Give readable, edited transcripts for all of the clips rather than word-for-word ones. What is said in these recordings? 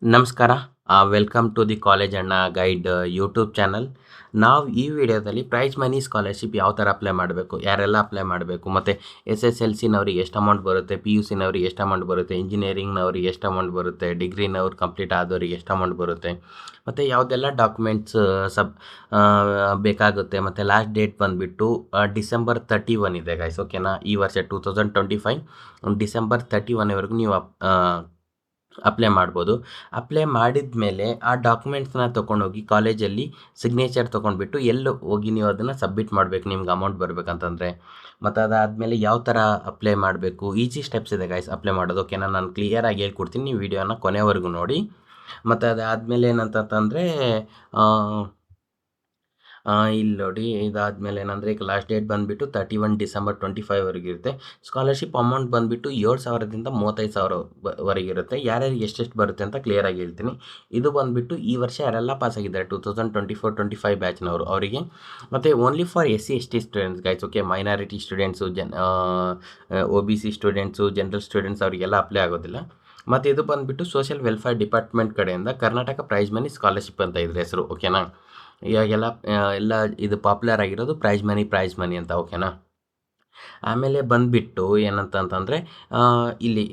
ನಮಸ್ಕಾರ. Welcome to the college ಅಣ್ಣ guide YouTube channel. ನಾವು ಈ ವಿಡಿಯೋದಲ್ಲಿ ಪ್ರೈಸ್ ಮನಿ ಸ್ಕಾಲರ್‌ಶಿಪ್ ಯಾವ ಥರ ಅಪ್ಲೈ ಮಾಡಬೇಕು, ಯಾರೆಲ್ಲ ಅಪ್ಲೈ ಮಾಡಬೇಕು, ಮತ್ತು SSLCನವ್ರಿಗೆ ಎಷ್ಟು ಅಮೌಂಟ್ ಬರುತ್ತೆ, PUCನವ್ರಿಗೆ ಎಷ್ಟು ಅಮೌಂಟ್ ಬರುತ್ತೆ, ಇಂಜಿನಿಯರಿಂಗ್‌ನವ್ರಿಗೆ ಎಷ್ಟು ಅಮೌಂಟ್ ಬರುತ್ತೆ, ಡಿಗ್ರಿನವ್ರು ಕಂಪ್ಲೀಟ್ ಆದವ್ರಿಗೆ ಎಷ್ಟು ಅಮೌಂಟ್ ಬರುತ್ತೆ, ಮತ್ತು ಯಾವುದೆಲ್ಲ ಡಾಕ್ಯುಮೆಂಟ್ಸ್ ಬೇಕಾಗುತ್ತೆ, ಮತ್ತು ಲಾಸ್ಟ್ ಡೇಟ್ ಬಂದುಬಿಟ್ಟು ಡಿಸೆಂಬರ್ 31 ಇದೆ ಗೈಸ್. ಓಕೆನಾ? ಈ ವರ್ಷ 2025 ಡಿಸೆಂಬರ್ 31ವರೆಗೂ ನೀವು ಅಪ್ಲೈ ಮಾಡ್ಬೋದು. ಅಪ್ಲೈ ಮಾಡಿದ ಮೇಲೆ ಆ ಡಾಕ್ಯುಮೆಂಟ್ಸ್ನ ತೊಗೊಂಡೋಗಿ ಕಾಲೇಜಲ್ಲಿ ಸಿಗ್ನೇಚರ್ ತೊಗೊಂಡ್ಬಿಟ್ಟು ಎಲ್ಲಿ ಹೋಗಿ ನೀವು ಅದನ್ನು ಸಬ್ಮಿಟ್ ಮಾಡಬೇಕು ನಿಮ್ಗೆ ಅಮೌಂಟ್ ಬರಬೇಕಂತಂದರೆ. ಮತ್ತು ಅದಾದಮೇಲೆ ಯಾವ ಥರ ಅಪ್ಲೈ ಮಾಡಬೇಕು, ಈಸಿ ಸ್ಟೆಪ್ಸ್ ಇದೆ ಗೈಸ್ ಅಪ್ಲೈ ಮಾಡೋದು. ಓಕೆನಾ? ನಾನು ಕ್ಲಿಯರಾಗಿ ಹೇಳ್ಕೊಡ್ತೀನಿ, ನೀವು ವಿಡಿಯೋನ ಕೊನೆವರೆಗೂ ನೋಡಿ. ಮತ್ತು ಅದಾದಮೇಲೆ ಏನಂತಂದರೆ ಇಲ್ಲಿ ನೋಡಿ, ಇದಾದಮೇಲೆ ಏನಂದರೆ ಈಗ ಲಾಸ್ಟ್ ಡೇಟ್ ಬಂದುಬಿಟ್ಟು 31 ಡಿಸೆಂಬರ್ 25ವರೆಗೆ ಇರುತ್ತೆ. ಸ್ಕಾಲರ್‌ಶಿಪ್ ಅಮೌಂಟ್ ಬಂದುಬಿಟ್ಟು 7,000ದಿಂದ 35,000 ವರೆಗಿರುತ್ತೆ. ಯಾರ್ಯಾರಿಗೆ ಎಷ್ಟೆಷ್ಟು ಬರುತ್ತೆ ಅಂತ ಕ್ಲಿಯರಾಗಿ ಹೇಳ್ತೀನಿ. ಇದು ಬಂದುಬಿಟ್ಟು ಈ ವರ್ಷ ಯಾರೆಲ್ಲ ಪಾಸಾಗಿದ್ದಾರೆ 2024-25 ಬ್ಯಾಚ್ನವರು ಅವರಿಗೆ, ಮತ್ತು only for SC/ST students guys. Okay? Minority students, OBC students, general students ಅವರಿಗೆಲ್ಲ ಅಪ್ಲೈ ಆಗೋದಿಲ್ಲ. ಮತ್ತು ಇದು ಬಂದುಬಿಟ್ಟು ಸೋಷಿಯಲ್ ವೆಲ್ಫೇರ್ ಡಿಪಾರ್ಟ್ಮೆಂಟ್ ಕಡೆಯಿಂದ ಕರ್ನಾಟಕ ಪ್ರೈಸ್ ಮನಿ ಸ್ಕಾಲರ್‌ಶಿಪ್ ಅಂತ ಇದ್ರ ಹೆಸರು. ಓಕೆನಾ? ಇವಾಗೆಲ್ಲ ಎಲ್ಲ ಇದು ಪಾಪ್ಯುಲರ್ ಆಗಿರೋದು ಪ್ರೈಸ್ ಮನಿ ಅಂತ. ಓಕೆನಾ? ಆಮೇಲೆ ಬಂದುಬಿಟ್ಟು ಏನಂತಂತಂದರೆ ಇಲ್ಲಿ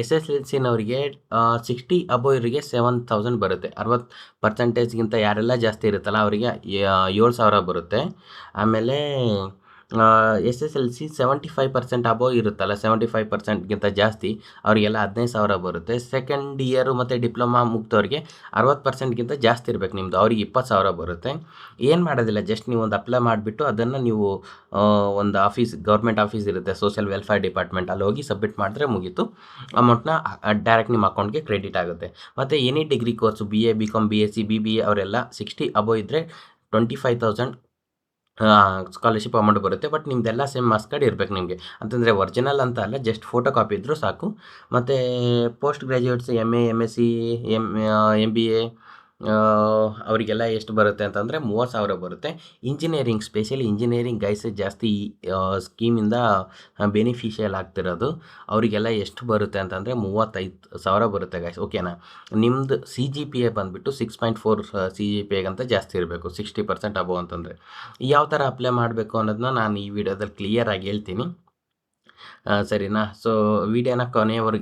SSLCನವರಿಗೆ 60 ಅಬೋವ್ ಇವರಿಗೆ 7,000 ಬರುತ್ತೆ. 60%ಗಿಂತ ಯಾರೆಲ್ಲ ಜಾಸ್ತಿ ಇರುತ್ತಲ್ಲ ಅವರಿಗೆ 7,000 ಬರುತ್ತೆ. ಆಮೇಲೆ SSLC 75% ಅಬೋವ್ ಇರುತ್ತಲ್ಲ, 75%ಗಿಂತ ಜಾಸ್ತಿ ಅವರಿಗೆಲ್ಲ 15,000 ಬರುತ್ತೆ. ಸೆಕೆಂಡ್ ಇಯರು ಮತ್ತು ಡಿಪ್ಲೊಮಾ ಮುಗ್ದವ್ರಿಗೆ 60%ಗಿಂತ ಜಾಸ್ತಿ ಇರಬೇಕು ನಿಮ್ಮದು, ಅವ್ರಿಗೆ 20,000 ಬರುತ್ತೆ. ಏನು ಮಾಡೋದಿಲ್ಲ, ಜಸ್ಟ್ ನೀವು ಒಂದು ಅಪ್ಲೈ ಮಾಡಿಬಿಟ್ಟು ಅದನ್ನು ನೀವು ಒಂದು ಗೌರ್ಮೆಂಟ್ ಆಫೀಸ್ ಇರುತ್ತೆ, ಸೋಷಿಯಲ್ ವೆಲ್ಫೇರ್ ಡಿಪಾರ್ಟ್ಮೆಂಟ್, ಅಲ್ಲಿ ಹೋಗಿ ಸಬ್ಮಿಟ್ ಮಾಡಿದ್ರೆ ಮುಗೀತು. ಅಮೌಂಟ್ನ ಡೈರೆಕ್ಟ್ ನಿಮ್ಮ ಅಕೌಂಟ್ಗೆ ಕ್ರೆಡಿಟ್ ಆಗುತ್ತೆ. ಮತ್ತು any degree course BA, BCom, BSc, BBA ಅವರೆಲ್ಲ 60 ಅಬೋವ್ ಇದ್ದರೆ 25,000 ಸ್ಕಾಲರ್‌ಶಿಪ್ ಅಮೌಂಟ್ ಬರುತ್ತೆ. ಬಟ್ ನಿಮ್ಮದೆಲ್ಲ ಸೇಮ್ ಮಾರ್ಕ್ಸ್ ಕಾರ್ಡ್ ಇರಬೇಕು ನಿಮಗೆ. ಅಂತಂದರೆ ಒರಿಜಿನಲ್ ಅಂತ ಅಲ್ಲ, ಜಸ್ಟ್ ಫೋಟೋ ಕಾಪಿ ಇದ್ದರೂ ಸಾಕು. ಮತ್ತು post graduates MA, MSc, MBA ಅವರಿಗೆಲ್ಲ ಎಷ್ಟು ಬರುತ್ತೆ ಅಂತಂದರೆ 30,000 ಬರುತ್ತೆ. ಇಂಜಿನಿಯರಿಂಗ್, ಸ್ಪೆಷಲಿ ಇಂಜಿನಿಯರಿಂಗ್ ಗೈಸ್ ಜಾಸ್ತಿ ಸ್ಕೀಮಿಂದ ಬೆನಿಫಿಷಿಯಲ್ ಆಗ್ತಿರೋದು. ಅವರಿಗೆಲ್ಲ ಎಷ್ಟು ಬರುತ್ತೆ ಅಂತಂದರೆ 35,000 ಬರುತ್ತೆ ಗೈಸ್. ಓಕೆನಾ? ನಿಮ್ಮದು CGPA ಬಂದುಬಿಟ್ಟು 6.4 CGPAಗಂತ ಜಾಸ್ತಿ ಇರಬೇಕು, 60% ಅಬೋವ್ ಅಂತಂದರೆ. ಯಾವ ಥರ ಅಪ್ಲೈ ಮಾಡಬೇಕು ಅನ್ನೋದನ್ನ ನಾನು ಈ ವಿಡಿಯೋದಲ್ಲಿ ಕ್ಲಿಯರಾಗಿ ಹೇಳ್ತೀನಿ. ಸರಿನಾ? ಸೊ ವಿಡಿಯೋನ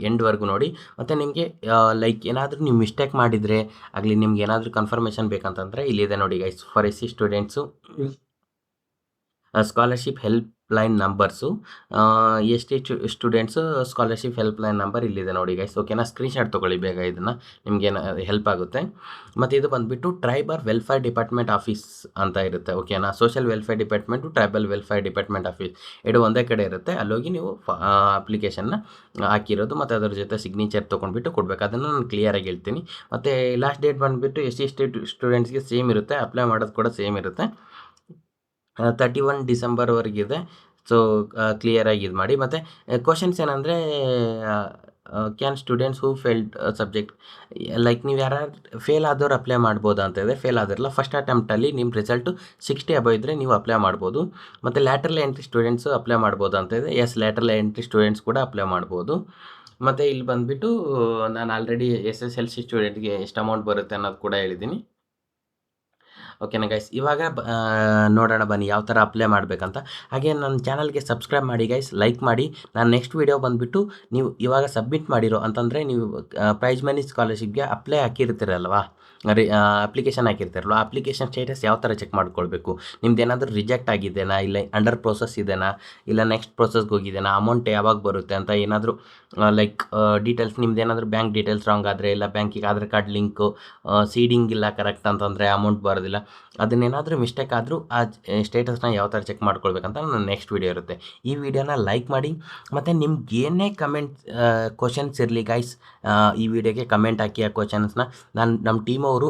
ಎಂಡ್ವರೆಗೂ ನೋಡಿ. ಮತ್ತು ನಿಮಗೆ ಲೈಕ್ ಏನಾದರೂ ನೀವು ಮಿಸ್ಟೇಕ್ ಮಾಡಿದರೆ ಆಗಲಿ, ನಿಮ್ಗೆ ಏನಾದರೂ ಕನ್ಫರ್ಮೇಷನ್ ಬೇಕಂತಂದರೆ ಇಲ್ಲಿದೆ ನೋಡಿ guys. For SC students scholarship help line numbers, ST students scholarship help line number ಇಲ್ಲಿದೆ ನೋಡಿ ಗೈಸ್. ಓಕೆನಾ? ಸ್ಕ್ರೀನ್‌ಶಾಟ್ ತೊಗೊಳ್ಳಿ ಬೇಗ, ಇದನ್ನು ನಿಮಗೇನು ಹೆಲ್ಪ್ ಆಗುತ್ತೆ. ಮತ್ತು ಇದು ಬಂದುಬಿಟ್ಟು ಟ್ರೈಬಲ್ ವೆಲ್ಫೇರ್ ಡಿಪಾರ್ಟ್ಮೆಂಟ್ ಆಫೀಸ್ ಅಂತ ಇರುತ್ತೆ. ಓಕೆನಾ? Social welfare department, tribal welfare department office ಎರಡು ಒಂದೇ ಕಡೆ ಇರುತ್ತೆ. ಅಲ್ಲೋಗಿ ನೀವು ಅಪ್ಲಿಕೇಶನ್ನ ಹಾಕಿರೋದು ಮತ್ತು ಅದರ ಜೊತೆ ಸಿಗ್ನೇಚರ್ ತೊಗೊಂಡ್ಬಿಟ್ಟು ಕೊಡಬೇಕು. ಅದನ್ನು ನಾನು ಕ್ಲಿಯರಾಗಿ ಹೇಳ್ತೀನಿ. ಮತ್ತು ಲಾಸ್ಟ್ ಡೇಟ್ ಬಂದುಬಿಟ್ಟು SC ಸ್ಟೂಡೆಂಟ್ಸ್ಗೆ ಸೇಮ್ ಇರುತ್ತೆ, ಅಪ್ಲೈ ಮಾಡೋದು ಕೂಡ ಸೇಮ್ ಇರುತ್ತೆ, 31 ಡಿಸೆಂಬರ್ವರೆಗಿದೆ. ಸೊ ಕ್ಲಿಯರಾಗಿ ಇದು ಮಾಡಿ. ಮತ್ತು ಕ್ವಶನ್ಸ್ ಏನಂದರೆ can students who failed subject, like ನೀವು ಯಾರು ಫೇಲ್ ಆದವ್ರು ಅಪ್ಲೈ ಮಾಡ್ಬೋದಾ ಅಂತ ಇದೆ. ಫೇಲ್ ಆದಿರಲ್ಲ, ಫಸ್ಟ್ ಅಟೆಂಪ್ಟಲ್ಲಿ ನಿಮ್ಮ ರಿಸಲ್ಟು 60 ಅಬೋವ್ ಇದ್ದರೆ ನೀವು ಅಪ್ಲೈ ಮಾಡ್ಬೋದು. ಮತ್ತು ಲ್ಯಾಟ್ರಲ್ ಎಂಟ್ರಿ ಸ್ಟೂಡೆಂಟ್ಸು ಅಪ್ಲೈ ಮಾಡ್ಬೋದು ಅಂತ ಇದೆ. ಲ್ಯಾಟ್ರಲ್ ಎಂಟ್ರಿ ಸ್ಟೂಡೆಂಟ್ಸ್ ಕೂಡ ಅಪ್ಲೈ ಮಾಡ್ಬೋದು. ಮತ್ತು ಇಲ್ಲಿ ಬಂದುಬಿಟ್ಟು ನಾನು ಆಲ್ರೆಡಿ SSLC ಸ್ಟೂಡೆಂಟ್ಗೆ ಎಷ್ಟು ಅಮೌಂಟ್ ಬರುತ್ತೆ ಅನ್ನೋದು ಕೂಡ ಹೇಳಿದ್ದೀನಿ. ಓಕೆನಾ ಗೈಸ್? ಇವಾಗ ನೋಡೋಣ ಬನ್ನಿ ಯಾವ ಥರ ಅಪ್ಲೈ ಮಾಡಬೇಕಂತ. ಹಾಗೆ ನನ್ನ ಚಾನಲ್ಗೆ ಸಬ್ಸ್ಕ್ರೈಬ್ ಮಾಡಿ ಗೈಸ್, ಲೈಕ್ ಮಾಡಿ. ನಾನು ನೆಕ್ಸ್ಟ್ ವೀಡಿಯೋ ಬಂದುಬಿಟ್ಟು ನೀವು ಇವಾಗ ಸಬ್ಮಿಟ್ ಮಾಡಿರೋ ಅಂತಂದರೆ ನೀವು ಪ್ರೈಸ್ ಮನಿ ಸ್ಕಾಲರ್‌ಶಿಪ್ಗೆ ಅಪ್ಲೈ ಹಾಕಿರ್ತೀರಲ್ವಾ, ಅಪ್ಲಿಕೇಶನ್ ಹಾಕಿರ್ತಾರಲ್ವ, ಅಪ್ಲಿಕೇಶನ್ ಸ್ಟೇಟಸ್ ಯಾವ ಥರ ಚೆಕ್ ಮಾಡ್ಕೊಳ್ಬೇಕು, ನಿಮ್ದು ಏನಾದರೂ ರಿಜೆಕ್ಟ್ ಆಗಿದೆನಾ, ಇಲ್ಲ ಅಂಡರ್ ಪ್ರೋಸೆಸ್ ಇದೆನಾ, ಇಲ್ಲ ನೆಕ್ಸ್ಟ್ ಪ್ರೋಸೆಸ್ಗೆ ಹೋಗಿದೆನಾ, ಅಮೌಂಟ್ ಯಾವಾಗ ಬರುತ್ತೆ ಅಂತ ಏನಾದರೂ ಲೈಕ್ ಡೀಟೇಲ್ಸ್, ನಿಮ್ದು ಏನಾದರೂ ಬ್ಯಾಂಕ್ ಡೀಟೇಲ್ಸ್ ರಾಂಗ್ ಆದರೆ, ಇಲ್ಲ ಬ್ಯಾಂಕಿಗೆ ಆಧಾರ್ ಕಾರ್ಡ್ ಲಿಂಕು ಸೀಡಿಂಗ್ ಇಲ್ಲ ಕರೆಕ್ಟ್ ಅಂತಂದರೆ ಅಮೌಂಟ್ ಬರೋದಿಲ್ಲ. ಅದನ್ನೇನಾದರೂ ಮಿಸ್ಟೇಕ್ ಆದರೂ ಆ ಸ್ಟೇಟಸ್ನ ಯಾವ ಥರ ಚೆಕ್ ಮಾಡ್ಕೊಳ್ಬೇಕಂತ ನನ್ನ ನೆಕ್ಸ್ಟ್ ವೀಡಿಯೋ ಇರುತ್ತೆ. ಈ ವಿಡಿಯೋನ ಲೈಕ್ ಮಾಡಿ. ಮತ್ತು ನಿಮ್ಗೆ ಏನೇ ಕ್ವಶನ್ಸ್ ಇರಲಿ ಗೈಸ್, ಈ ವಿಡಿಯೋಗೆ ಕಮೆಂಟ್ ಹಾಕಿ ಆ ಕ್ವಶನ್ಸ್ನ. ನಮ್ಮ ಟೀಮವರು,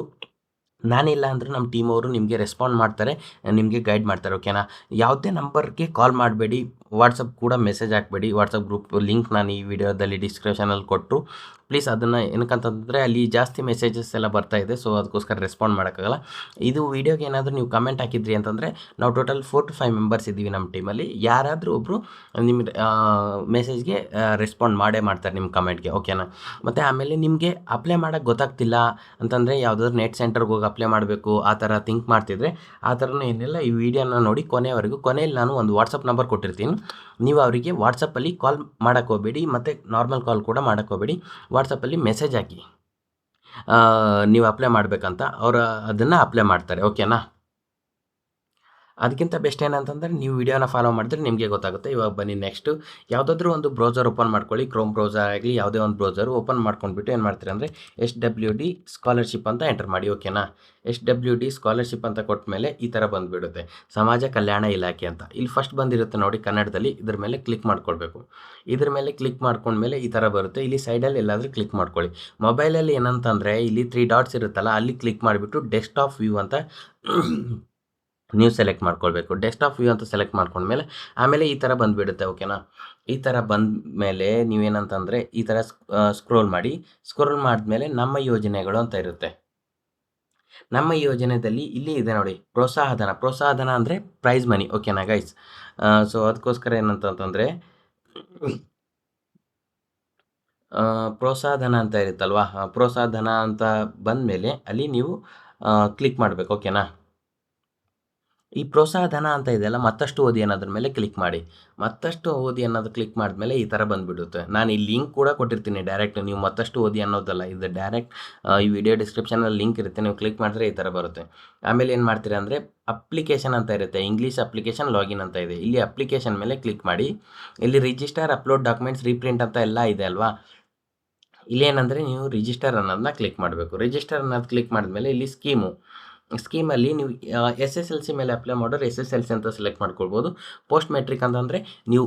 ನಾನಿಲ್ಲ ಅಂದರೂ ನಮ್ಮ ಟೀಮವರು ನಿಮಗೆ ರೆಸ್ಪಾಂಡ್ ಮಾಡ್ತಾರೆ, ನಿಮಗೆ ಗೈಡ್ ಮಾಡ್ತಾರೆ. ಓಕೆನಾ? ಯಾವುದೇ ನಂಬರ್ಗೆ ಕಾಲ್ ಮಾಡಬೇಡಿ, ವಾಟ್ಸಪ್ ಕೂಡ ಮೆಸೇಜ್ ಹಾಕಬೇಡಿ. ವಾಟ್ಸಪ್ ಗ್ರೂಪ್ ಲಿಂಕ್ ನಾನು ಈ ವಿಡಿಯೋದಲ್ಲಿ ಡಿಸ್ಕ್ರಿಪ್ಷನಲ್ಲಿ ಕೊಟ್ಟು ಪ್ಲೀಸ್ ಅದನ್ನು ಏನಕ್ಕಂತಂದರೆ ಅಲ್ಲಿ ಜಾಸ್ತಿ ಮೆಸೇಜಸ್ ಎಲ್ಲ ಬರ್ತಾ ಇದೆ. ಸೊ ಅದಕ್ಕೋಸ್ಕರ ರೆಸ್ಪಾಂಡ್ ಮಾಡೋಕ್ಕಾಗಲ್ಲ. ಇದು ವೀಡಿಯೋಗೆ ಏನಾದರೂ ನೀವು ಕಮೆಂಟ್ ಹಾಕಿದ್ರಿ ಅಂತಂದರೆ ನಾವು ಟೋಟಲ್ 4 to 5 ಮೆಂಬರ್ಸ್ ಇದ್ದೀವಿ ನಮ್ಮ ಟೀಮಲ್ಲಿ. ಯಾರಾದರೂ ಒಬ್ಬರು ನಿಮ್ಮ ಮೆಸೇಜ್ಗೆ ರೆಸ್ಪಾಂಡ್ ಮಾಡೇ ಮಾಡ್ತಾರೆ ನಿಮ್ಮ ಕಮೆಂಟ್ಗೆ, ಓಕೆನಾ. ಮತ್ತು ಆಮೇಲೆ ನಿಮಗೆ ಅಪ್ಲೈ ಮಾಡೋಕ್ಕೆ ಗೊತ್ತಾಗ್ತಿಲ್ಲ ಅಂತಂದರೆ ಯಾವುದಾದ್ರು ನೆಟ್ ಸೆಂಟರ್ಗೆ ಹೋಗಿ ಅಪ್ಲೈ ಮಾಡಬೇಕು ಆ ಥರ ಥಿಂಕ್ ಮಾಡ್ತಿದ್ರೆ ಆ ಥರನೂ ಏನಿಲ್ಲ. ಈ ವಿಡಿಯೋನ ನೋಡಿ ಕೊನೆಯಲ್ಲಿ ನಾನು ಒಂದು ವಾಟ್ಸಪ್ ನಂಬರ್ ಕೊಟ್ಟಿರ್ತೀನಿ. ನೀವು ಅವರಿಗೆ ವಾಟ್ಸಪ್ಪಲ್ಲಿ ಕಾಲ್ ಮಾಡೋಕ್ಕೆ ಹೋಗಬೇಡಿ ಮತ್ತು ನಾರ್ಮಲ್ ಕಾಲ್ ಕೂಡ ಮಾಡೋಕ್ಕೆ ಹೋಗಬೇಡಿ. ವಾಟ್ಸಪ್ಪಲ್ಲಿ ಮೆಸೇಜ್ ಹಾಕಿ ನೀವು ಅಪ್ಲೈ ಮಾಡಬೇಕಂತ, ಅವರು ಅದನ್ನು ಅಪ್ಲೈ ಮಾಡ್ತಾರೆ, ಓಕೆನಾ. ಅದಕ್ಕಿಂತ ಬೆಸ್ಟ್ ಏನಂತಂದರೆ ನೀವು ವಿಡಿಯೋನ ಫಾಲೋ ಮಾಡಿದ್ರೆ ನಿಮಗೆ ಗೊತ್ತಾಗುತ್ತೆ. ಇವಾಗ ಬನ್ನಿ ನೆಕ್ಸ್ಟು ಯಾವುದಾದ್ರೂ ಒಂದು ಬ್ರೌಸರ್ ಓಪನ್ ಮಾಡ್ಕೊಳ್ಳಿ. ಕ್ರೋಮ್ ಬ್ರೌಸರ್ ಆಗಲಿ ಯಾವುದೇ ಒಂದು ಬ್ರೌಸರ್ ಓಪನ್ ಮಾಡ್ಕೊಂಡ್ಬಿಟ್ಟು ಏನು ಮಾಡ್ತೀರಿ ಅಂದರೆ SWD ಸ್ಕಾಲರ್ಶಿಪ್ ಅಂತ ಎಂಟರ್ ಮಾಡಿ, ಓಕೆನಾ. SWD ಸ್ಕಾಲರ್ಶಿಪ್ ಅಂತ ಕೊಟ್ಟ ಮೇಲೆ ಈ ಥರ ಬಂದುಬಿಡುತ್ತೆ, ಸಮಾಜ ಕಲ್ಯಾಣ ಇಲಾಖೆ ಅಂತ. ಇಲ್ಲಿ ಫಸ್ಟ್ ಬಂದಿರುತ್ತೆ ನೋಡಿ ಕನ್ನಡದಲ್ಲಿ, ಇದ್ರ ಮೇಲೆ ಕ್ಲಿಕ್ ಮಾಡ್ಕೊಳ್ಬೇಕು. ಇದ್ರ ಮೇಲೆ ಕ್ಲಿಕ್ ಮಾಡ್ಕೊಂಡ್ಮೇಲೆ ಈ ಥರ ಬರುತ್ತೆ. ಇಲ್ಲಿ ಸೈಡಲ್ಲಿ ಎಲ್ಲಾದರೂ ಕ್ಲಿಕ್ ಮಾಡ್ಕೊಳ್ಳಿ. ಮೊಬೈಲಲ್ಲಿ ಏನಂತಂದರೆ ಇಲ್ಲಿ 3 ಡಾಟ್ಸ್ ಇರುತ್ತಲ್ಲ, ಅಲ್ಲಿ ಕ್ಲಿಕ್ ಮಾಡಿಬಿಟ್ಟು ಡೆಸ್ಕ್ಟಾಪ್ ವ್ಯೂ ಅಂತ ನೀವು ಸೆಲೆಕ್ಟ್ ಮಾಡ್ಕೊಳ್ಬೇಕು. ಡೆಸ್ಕ್ಟಾಪ್ ವ್ಯೂ ಅಂತ ಸೆಲೆಕ್ಟ್ ಮಾಡ್ಕೊಂಡ್ಮೇಲೆ ಆಮೇಲೆ ಈ ಥರ ಬಂದುಬಿಡುತ್ತೆ, ಓಕೆನಾ. ಈ ಥರ ಬಂದ ಮೇಲೆ ನೀವೇನಂತಂದರೆ ಈ ಥರ ಸ್ಕ್ರೋಲ್ ಮಾಡಿದ್ಮೇಲೆ ನಮ್ಮ ಯೋಜನೆಗಳು ಅಂತ ಇರುತ್ತೆ. ನಮ್ಮ ಯೋಜನೆಯಲ್ಲಿ ಇಲ್ಲಿ ಇದೆ ನೋಡಿ ಪ್ರೋತ್ಸಾಹಧನ ಅಂದರೆ ಪ್ರೈಸ್ ಮನಿ, ಓಕೆನಾ ಗೈಸ್. ಸೊ ಅದಕ್ಕೋಸ್ಕರ ಏನಂತಂದರೆ ಪ್ರೋತ್ಸಾಹಧನ ಅಂತ ಇರುತ್ತಲ್ವಾ, ಪ್ರೋತ್ಸಾಹಧನ ಅಂತ ಬಂದಮೇಲೆ ಅಲ್ಲಿ ನೀವು ಕ್ಲಿಕ್ ಮಾಡಬೇಕು, ಓಕೆನಾ. ಈ ಪ್ರೋತ್ಸಾಹಧನ ಅಂತ ಇದೆಯಲ್ಲ, ಮತ್ತಷ್ಟು ಓದಿ ಅನ್ನೋದ್ರ ಮೇಲೆ ಕ್ಲಿಕ್ ಮಾಡಿ. ಮತ್ತಷ್ಟು ಓದಿ ಅನ್ನೋದು ಕ್ಲಿಕ್ ಮಾಡಿದ್ಮೇಲೆ ಈ ಥರ ಬಂದುಬಿಡುತ್ತೆ. ನಾನು ಈ ಲಿಂಕ್ ಕೂಡ ಕೊಟ್ಟಿರ್ತೀನಿ ಡೈರೆಕ್ಟ್, ನೀವು ಮತ್ತಷ್ಟು ಓದಿ ಅನ್ನೋದಲ್ಲ, ಇದು ಡೈರೆಕ್ಟ್ ಈ ವಿಡಿಯೋ ಡಿಸ್ಕ್ರಿಪ್ಷನಲ್ಲಿ ಲಿಂಕ್ ಇರುತ್ತೆ, ನೀವು ಕ್ಲಿಕ್ ಮಾಡಿದ್ರೆ ಈ ಥರ ಬರುತ್ತೆ. ಆಮೇಲೆ ಏನು ಮಾಡ್ತೀರಾ ಅಂದರೆ ಅಪ್ಲಿಕೇಶನ್ ಅಂತ ಇರುತ್ತೆ, ಇಂಗ್ಲೀಷ್ ಅಪ್ಲಿಕೇಶನ್ ಲಾಗಿನ್ ಅಂತ ಇದೆ. ಇಲ್ಲಿ ಅಪ್ಲಿಕೇಶನ್ ಮೇಲೆ ಕ್ಲಿಕ್ ಮಾಡಿ. ಇಲ್ಲಿ ರಿಜಿಸ್ಟರ್, ಅಪ್ಲೋಡ್ ಡಾಕ್ಯುಮೆಂಟ್ಸ್, ರೀಪ್ರಿಂಟ್ ಅಂತ ಎಲ್ಲ ಇದೆ ಅಲ್ವಾ. ಇಲ್ಲೇನಂದರೆ ನೀವು ರಿಜಿಸ್ಟರ್ ಅನ್ನೋದನ್ನ ಕ್ಲಿಕ್ ಮಾಡಬೇಕು. ರಿಜಿಸ್ಟರ್ ಅನ್ನೋದು ಕ್ಲಿಕ್ ಮಾಡಿದ್ಮೇಲೆ ಇಲ್ಲಿ ಸ್ಕೀಮಲ್ಲಿ ನೀವು SSLC ಮೇಲೆ ಅಪ್ಲೈ ಮಾಡೋರು SSLC ಅಂತ ಸೆಲೆಕ್ಟ್ ಮಾಡ್ಕೊಳ್ಬೋದು. ಪೋಸ್ಟ್ ಮೆಟ್ರಿಕ್ ಅಂತಂದರೆ ನೀವು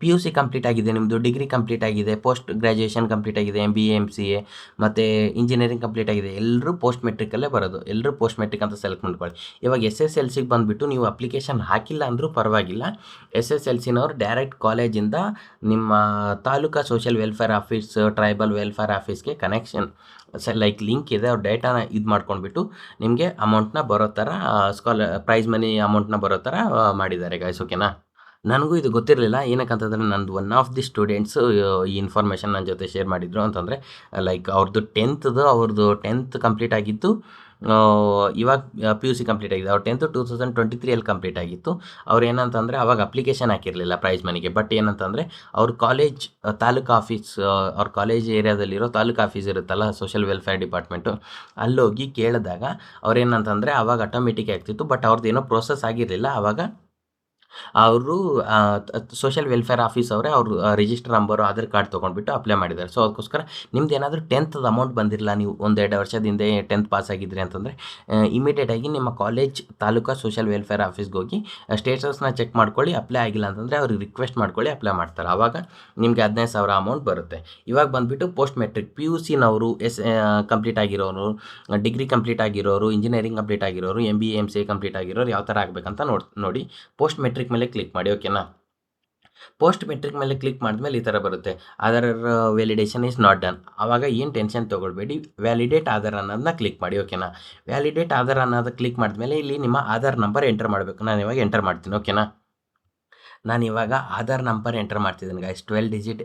PUC ಕಂಪ್ಲೀಟ್ ಆಗಿದೆ, ನಿಮ್ಮದು ಡಿಗ್ರಿ ಕಂಪ್ಲೀಟ್ ಆಗಿದೆ, ಪೋಸ್ಟ್ ಗ್ರ್ಯಾಜುಯೇಷನ್ ಕಂಪ್ಲೀಟ್ ಆಗಿದೆ, MBA MCA ಮತ್ತು ಇಂಜಿನಿಯರಿಂಗ್ ಕಂಪ್ಲೀಟ್ ಆಗಿದೆ, ಎಲ್ಲರೂ ಪೋಸ್ಟ್ ಮೆಟ್ರಿಕಲ್ಲೇ ಬರೋದು. ಎಲ್ಲರೂ ಪೋಸ್ಟ್ ಮೆಟ್ರಿಕ್ ಅಂತ ಸೆಲೆಕ್ಟ್ ಮಾಡ್ಕೊಳ್ಳಿ. ಇವಾಗ SSLCಗೆ ಬಂದುಬಿಟ್ಟು ನೀವು ಅಪ್ಲಿಕೇಶನ್ ಹಾಕಿಲ್ಲ ಅಂದರೂ ಪರವಾಗಿಲ್ಲ. SSLCನವ್ರು ಡೈರೆಕ್ಟ್ ಕಾಲೇಜಿಂದ ನಿಮ್ಮ taluka social welfare office, tribal welfare ಆಫೀಸ್ಗೆ ಕನೆಕ್ಷನ್ ಲೈಕ್ ಲಿಂಕ್ ಇದೆ. ಅವ್ರು ಡೇಟಾನ ಇದು ಮಾಡ್ಕೊಂಡ್ಬಿಟ್ಟು ನಿಮಗೆ ಅಮೌಂಟ್ನ ಬರೋ ಥರ ಪ್ರೈಸ್ ಮನಿ ಅಮೌಂಟ್ನ ಬರೋ ಥರ ಮಾಡಿದ್ದಾರೆ ಗೈಸ್, ಓಕೆನಾ. ನನಗೂ ಇದು ಗೊತ್ತಿರಲಿಲ್ಲ. ಏನಕ್ಕಂತಂದರೆ ನಂದು ಒನ್ ಆಫ್ ದಿ ಸ್ಟೂಡೆಂಟ್ಸು ಈ ಇನ್ಫಾರ್ಮೇಷನ್ ನನ್ನ ಜೊತೆ ಶೇರ್ ಮಾಡಿದರು. ಅಂತಂದರೆ ಲೈಕ್ ಅವ್ರದ್ದು 10th ಕಂಪ್ಲೀಟ್ ಆಗಿತ್ತು. ಇವಾಗ PUC ಕಂಪ್ಲೀಟ್ ಆಗಿದೆ. ಅವ್ರು 10th 2023 ಕಂಪ್ಲೀಟ್ ಆಗಿತ್ತು. ಅವ್ರು ಏನಂತಂದರೆ ಅವಾಗ ಅಪ್ಲಿಕೇಶನ್ ಹಾಕಿರಲಿಲ್ಲ ಪ್ರೈಸ್ ಮನಿಗೆ. ಬಟ್ ಏನಂತಂದರೆ ಅವ್ರ ಕಾಲೇಜ್ ತಾಲೂಕು ಆಫೀಸ್, ಅವ್ರ ಕಾಲೇಜ್ ಏರಿಯಾದಲ್ಲಿರೋ ತಾಲೂಕು ಆಫೀಸ್ ಇರುತ್ತಲ್ಲ, ಸೋಷಿಯಲ್ ವೆಲ್ಫೇರ್ ಡಿಪಾರ್ಟ್ಮೆಂಟು, ಅಲ್ಲೋಗಿ ಕೇಳಿದಾಗ ಅವ್ರೇನಂತಂದರೆ ಅವಾಗ ಆಟೋಮೆಟಿಕ್ ಆಗ್ತಿತ್ತು. ಬಟ್ ಅವ್ರದ್ದು ಏನೋ ಪ್ರೋಸೆಸ್ ಆಗಿರಲಿಲ್ಲ. ಆವಾಗ ಅವರು ಸೋಷಿಯಲ್ ವೆಲ್ಫೇರ್ ಆಫೀಸ್ ಅವರೇ ಅವರು ರಿಜಿಸ್ಟರ್ ನಂಬರು, ಆಧಾರ್ ಕಾರ್ಡ್ ತೊಗೊಂಡ್ಬಿಟ್ಟು ಅಪ್ಲೈ ಮಾಡಿದ್ದಾರೆ. ಸೊ ಅದಕ್ಕೋಸ್ಕರ ನಿಮ್ದು ಏನಾದರೂ 10th ಅಮೌಂಟ್ ಬಂದಿರಲಿಲ್ಲ, ನೀವು 1-2 ವರ್ಷದಿಂದ 10th ಪಾಸ್ ಆಗಿದ್ರಿ ಅಂತಂದರೆ ಇಮಿಡಿಯೇಟಾಗಿ ನಿಮ್ಮ ಕಾಲೇಜ್ ತಾಲೂಕಾ ಸೋಷಿಯಲ್ ವೆಲ್ಫೇರ್ ಆಫೀಸ್ಗೆ ಹೋಗಿ ಸ್ಟೇಟಸ್ನ ಚೆಕ್ ಮಾಡ್ಕೊಳ್ಳಿ. ಅಪ್ಲೈ ಆಗಿಲ್ಲ ಅಂತಂದರೆ ಅವ್ರಿಗೆ ರಿಕ್ವೆಸ್ಟ್ ಮಾಡ್ಕೊಳ್ಳಿ, ಅಪ್ಲೈ ಮಾಡ್ತಾರೆ. ಆವಾಗ ನಿಮಗೆ 15,000 ಅಮೌಂಟ್ ಬರುತ್ತೆ. ಇವಾಗ ಬಂದುಬಿಟ್ಟು ಪೋಸ್ಟ್ ಮೆಟ್ರಿಕ್ PUCನವರು ಕಂಪ್ಲೀಟ್ ಆಗಿರೋರು, ಡಿಗ್ರಿ ಕಂಪ್ಲೀಟ್ ಆಗಿರೋರು, ಇಂಜಿನಿಯರಿಂಗ್ ಕಂಪ್ಲೀಟ್ ಆಗಿರೋರು, MBA MCA ಕಂಪ್ಲೀಟ್ ಆಗಿರೋರು ಯಾವ ಥರ ಆಗಬೇಕಂತ ನೋಡಿ ಪೋಸ್ಟ್ ಮೆಟ್ರಿಕ್ ಮೇಲೆ ಕ್ಲಿಕ್ ಮಾಡಿ, ಓಕೆನಾ. ಪೋಸ್ಟ್ ಮೆಟ್ರಿಕ್ ಮೇಲೆ ಕ್ಲಿಕ್ ಮಾಡಿದ್ಮೇಲೆ ಈ ಥರ ಬರುತ್ತೆ, Aadhaar validation is not done. ಆವಾಗ ಏನು ಟೆನ್ಷನ್ ತೊಗೊಳ್ಬೇಡಿ, ವ್ಯಾಲಿಡೇಟ್ ಆಧಾರ್ ಅನ್ನೋದನ್ನ ಕ್ಲಿಕ್ ಮಾಡಿ, ಓಕೆನಾ. ವ್ಯಾಲಿಡೇಟ್ ಆಧಾರ್ ಅನ್ನೋದು ಕ್ಲಿಕ್ ಮಾಡಿದ್ಮೇಲೆ ಇಲ್ಲಿ ನಿಮ್ಮ ಆಧಾರ್ ನಂಬರ್ ಎಂಟರ್ ಮಾಡಬೇಕು. ನಾನು ಇವಾಗ ಎಂಟರ್ ಮಾಡ್ತೀನಿ, ಓಕೆನಾ. ನಾನು ಇವಾಗ ಆಧಾರ್ ನಂಬರ್ ಎಂಟರ್ ಮಾಡ್ತಿದ್ದೀನಿ ಗೈಸ್, 12 ಡಿಜಿಟ್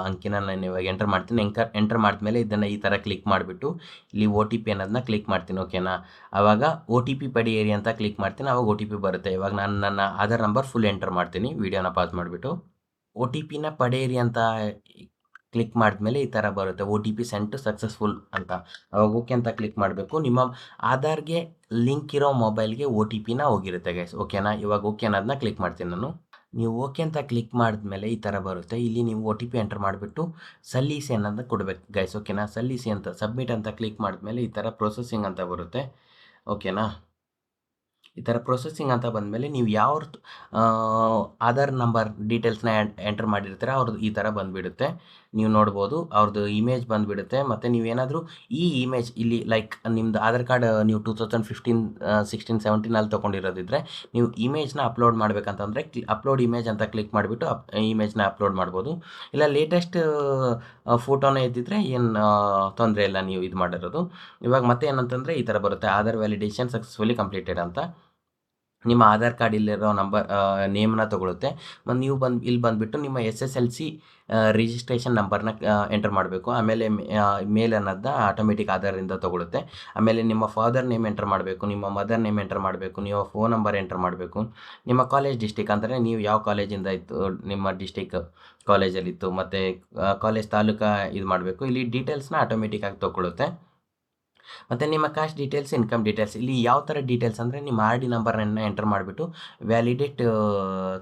ಅಂಕಿನ ನಾನು ಇವಾಗ ಎಂಟರ್ ಮಾಡ್ತೀನಿ. ಎಂಟರ್ ಮಾಡಿದ್ಮೇಲೆ ಇದನ್ನು ಈ ಥರ ಕ್ಲಿಕ್ ಮಾಡಿಬಿಟ್ಟು ಇಲ್ಲಿ OTP ಅನ್ನೋದನ್ನ ಕ್ಲಿಕ್ ಮಾಡ್ತೀನಿ, ಓಕೆನಾ. ಆವಾಗ OTP ಪಡೆಯಿರಿ ಅಂತ ಕ್ಲಿಕ್ ಮಾಡ್ತೀನಿ, ಆವಾಗ OTP ಬರುತ್ತೆ. ಇವಾಗ ನಾನು ನನ್ನ ಆಧಾರ್ ನಂಬರ್ ಫುಲ್ ಎಂಟರ್ ಮಾಡ್ತೀನಿ, ವೀಡಿಯೋನ ಪಾಸ್ ಮಾಡಿಬಿಟ್ಟು. OTPನ ಪಡೆಯಿರಿ ಅಂತ ಕ್ಲಿಕ್ ಮಾಡಿದ್ಮೇಲೆ ಈ ಥರ ಬರುತ್ತೆ, OTP ಸೆಂಟ್ ಸಕ್ಸಸ್ಫುಲ್ ಅಂತ. ಅವಾಗ ಓಕೆ ಅಂತ ಕ್ಲಿಕ್ ಮಾಡಬೇಕು. ನಿಮ್ಮ ಆಧಾರ್ಗೆ ಲಿಂಕ್ ಇರೋ ಮೊಬೈಲ್ಗೆ OTPನ ಹೋಗಿರುತ್ತೆ ಗೈಸ್, ಓಕೆನಾ. ಇವಾಗ ಓಕೆ ಅನ್ನೋದನ್ನ ಕ್ಲಿಕ್ ಮಾಡ್ತೀನಿ ನಾನು. ನೀವು ಓಕೆ ಅಂತ ಕ್ಲಿಕ್ ಮಾಡಿದ್ಮೇಲೆ ಈ ಥರ ಬರುತ್ತೆ. ಇಲ್ಲಿ ನೀವು OTP ಎಂಟರ್ ಮಾಡಿಬಿಟ್ಟು ಸಲ್ಲಿಸಿ ಅನ್ನೋದನ್ನ ಕೊಡಬೇಕು ಗೈಸ್, ಓಕೆನಾ. ಸಲ್ಲಿಸಿ ಅಂತ ಸಬ್ಮಿಟ್ ಅಂತ ಕ್ಲಿಕ್ ಮಾಡಿದ್ಮೇಲೆ ಈ ಥರ ಪ್ರೊಸೆಸಿಂಗ್ ಅಂತ ಬರುತ್ತೆ, ಓಕೆನಾ. ಈ ಥರ ಪ್ರೊಸೆಸಿಂಗ್ ಅಂತ ಬಂದಮೇಲೆ ನೀವು ಯಾವ್ದು ಆಧಾರ್ ನಂಬರ್ ಡೀಟೇಲ್ಸ್ನ ಎಂಟರ್ ಮಾಡಿರ್ತೀರ ಅವ್ರದ್ದು ಈ ಥರ ಬಂದುಬಿಡುತ್ತೆ. ನೀವು ನೋಡ್ಬೋದು ಅವ್ರದ್ದು ಇಮೇಜ್ ಬಂದುಬಿಡುತ್ತೆ. ಮತ್ತು ನೀವೇನಾದರೂ ಈ ಇಮೇಜ್ ಇಲ್ಲಿ ಲೈಕ್ ನಿಮ್ಮದು ಆಧಾರ್ ಕಾರ್ಡ್ ನೀವು 2015 16 17 ತೊಗೊಂಡಿರೋದಿದ್ರೆ ನೀವು ಇಮೇಜ್ನ ಅಪ್ಲೋಡ್ ಮಾಡಬೇಕಂತಂದರೆ ಅಪ್ಲೋಡ್ ಇಮೇಜ್ ಅಂತ ಕ್ಲಿಕ್ ಮಾಡಿಬಿಟ್ಟು ಇಮೇಜ್ನ ಅಪ್ಲೋಡ್ ಮಾಡ್ಬೋದು. ಇಲ್ಲ ಲೇಟೆಸ್ಟ್ ಫೋಟೋನ ಇದ್ದಿದ್ರೆ ಏನು ತೊಂದರೆ ಇಲ್ಲ ನೀವು ಇದು ಮಾಡಿರೋದು. ಇವಾಗ ಮತ್ತೆ ಏನಂತಂದರೆ ಈ ಥರ ಬರುತ್ತೆ, ಆಧಾರ್ ವ್ಯಾಲಿಡೇಷನ್ ಸಕ್ಸಸ್ಫುಲಿ ಕಂಪ್ಲೀಟೆಡ್ ಅಂತ. ನಿಮ್ಮ ಆಧಾರ್ ಕಾರ್ಡ್ ಇಲ್ಲಿರೋ ನೇಮ್ನ ತೊಗೊಳುತ್ತೆ. ಮತ್ತು ನೀವು ಇಲ್ಲಿ ಬಂದುಬಿಟ್ಟು ನಿಮ್ಮ SSLC ರಿಜಿಸ್ಟ್ರೇಷನ್ ನಂಬರ್ನ ಎಂಟರ್ ಮಾಡಬೇಕು. ಆಮೇಲೆ ಮೇಲ್ ಅನ್ನೋದನ್ನ ಆಟೋಮೆಟಿಕ್ ಆಧಾರಿಂದ ತೊಗೊಳುತ್ತೆ. ಆಮೇಲೆ ನಿಮ್ಮ ಫಾದರ್ ನೇಮ್ ಎಂಟರ್ ಮಾಡಬೇಕು, ನಿಮ್ಮ ಮದರ್ ನೇಮ್ ಎಂಟರ್ ಮಾಡಬೇಕು, ನಿಮ್ಮ ಫೋನ್ ನಂಬರ್ ಎಂಟರ್ ಮಾಡಬೇಕು, ನಿಮ್ಮ ಕಾಲೇಜ್ ಡಿಸ್ಟಿಕ್ ಅಂದರೆ ನೀವು ಯಾವ ಕಾಲೇಜಿಂದ ಇತ್ತು, ನಿಮ್ಮ ಡಿಸ್ಟಿಕ್ ಕಾಲೇಜಲ್ಲಿತ್ತು, ಮತ್ತು ಕಾಲೇಜ್ ತಾಲೂಕು ಇದು ಮಾಡಬೇಕು. ಇಲ್ಲಿ ಡೀಟೇಲ್ಸ್ನ ಆಟೋಮೆಟಿಕ್ಕಾಗಿ ತೊಗೊಳುತ್ತೆ. ಮತ್ತು ನಿಮ್ಮ ಕ್ಯಾಶ್ ಡೀಟೇಲ್ಸ್, ಇನ್ಕಮ್ ಡೀಟೇಲ್ಸ್, ಇಲ್ಲಿ ಯಾವ ಥರ ಡೀಟೇಲ್ಸ್ ಅಂದರೆ ನಿಮ್ಮ RD ನಂಬರನ್ನು ಎಂಟರ್ ಮಾಡಿಬಿಟ್ಟು validate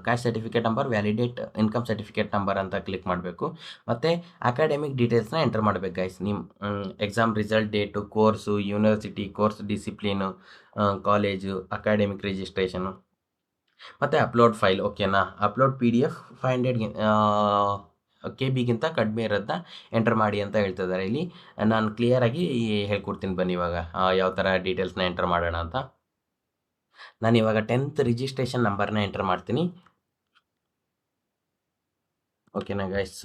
cash certificate number, validate income certificate number ಅಂತ ಕ್ಲಿಕ್ ಮಾಡಬೇಕು. ಮತ್ತು ಅಕಾಡೆಮಿಕ್ ಡೀಟೇಲ್ಸ್ನ ಎಂಟರ್ ಮಾಡಬೇಕು ಗೈಸ್. ನಿಮ್ಮ exam result date, course, university, course discipline, college, academic registration, ಮತ್ತು ಅಪ್ಲೋಡ್ ಫೈಲ್. ಓಕೆನಾ. ಅಪ್ಲೋಡ್ PDF 500 KB ಕಡಿಮೆ ಇರೋದನ್ನ ಎಂಟರ್ ಮಾಡಿ ಅಂತ ಹೇಳ್ತಿದ್ದಾರೆ. ಇಲ್ಲಿ ನಾನು ಕ್ಲಿಯರಾಗಿ ಹೇಳ್ಕೊಡ್ತೀನಿ ಬನ್ನಿ ಇವಾಗ ಯಾವ ಥರ ಡೀಟೇಲ್ಸ್ನ ಎಂಟರ್ ಮಾಡೋಣ ಅಂತ. ನಾನು ಇವಾಗ 10th ರಿಜಿಸ್ಟ್ರೇಷನ್ ನಂಬರ್ನ ಎಂಟರ್ ಮಾಡ್ತೀನಿ. ಓಕೆನಾ ಗೈಸ್.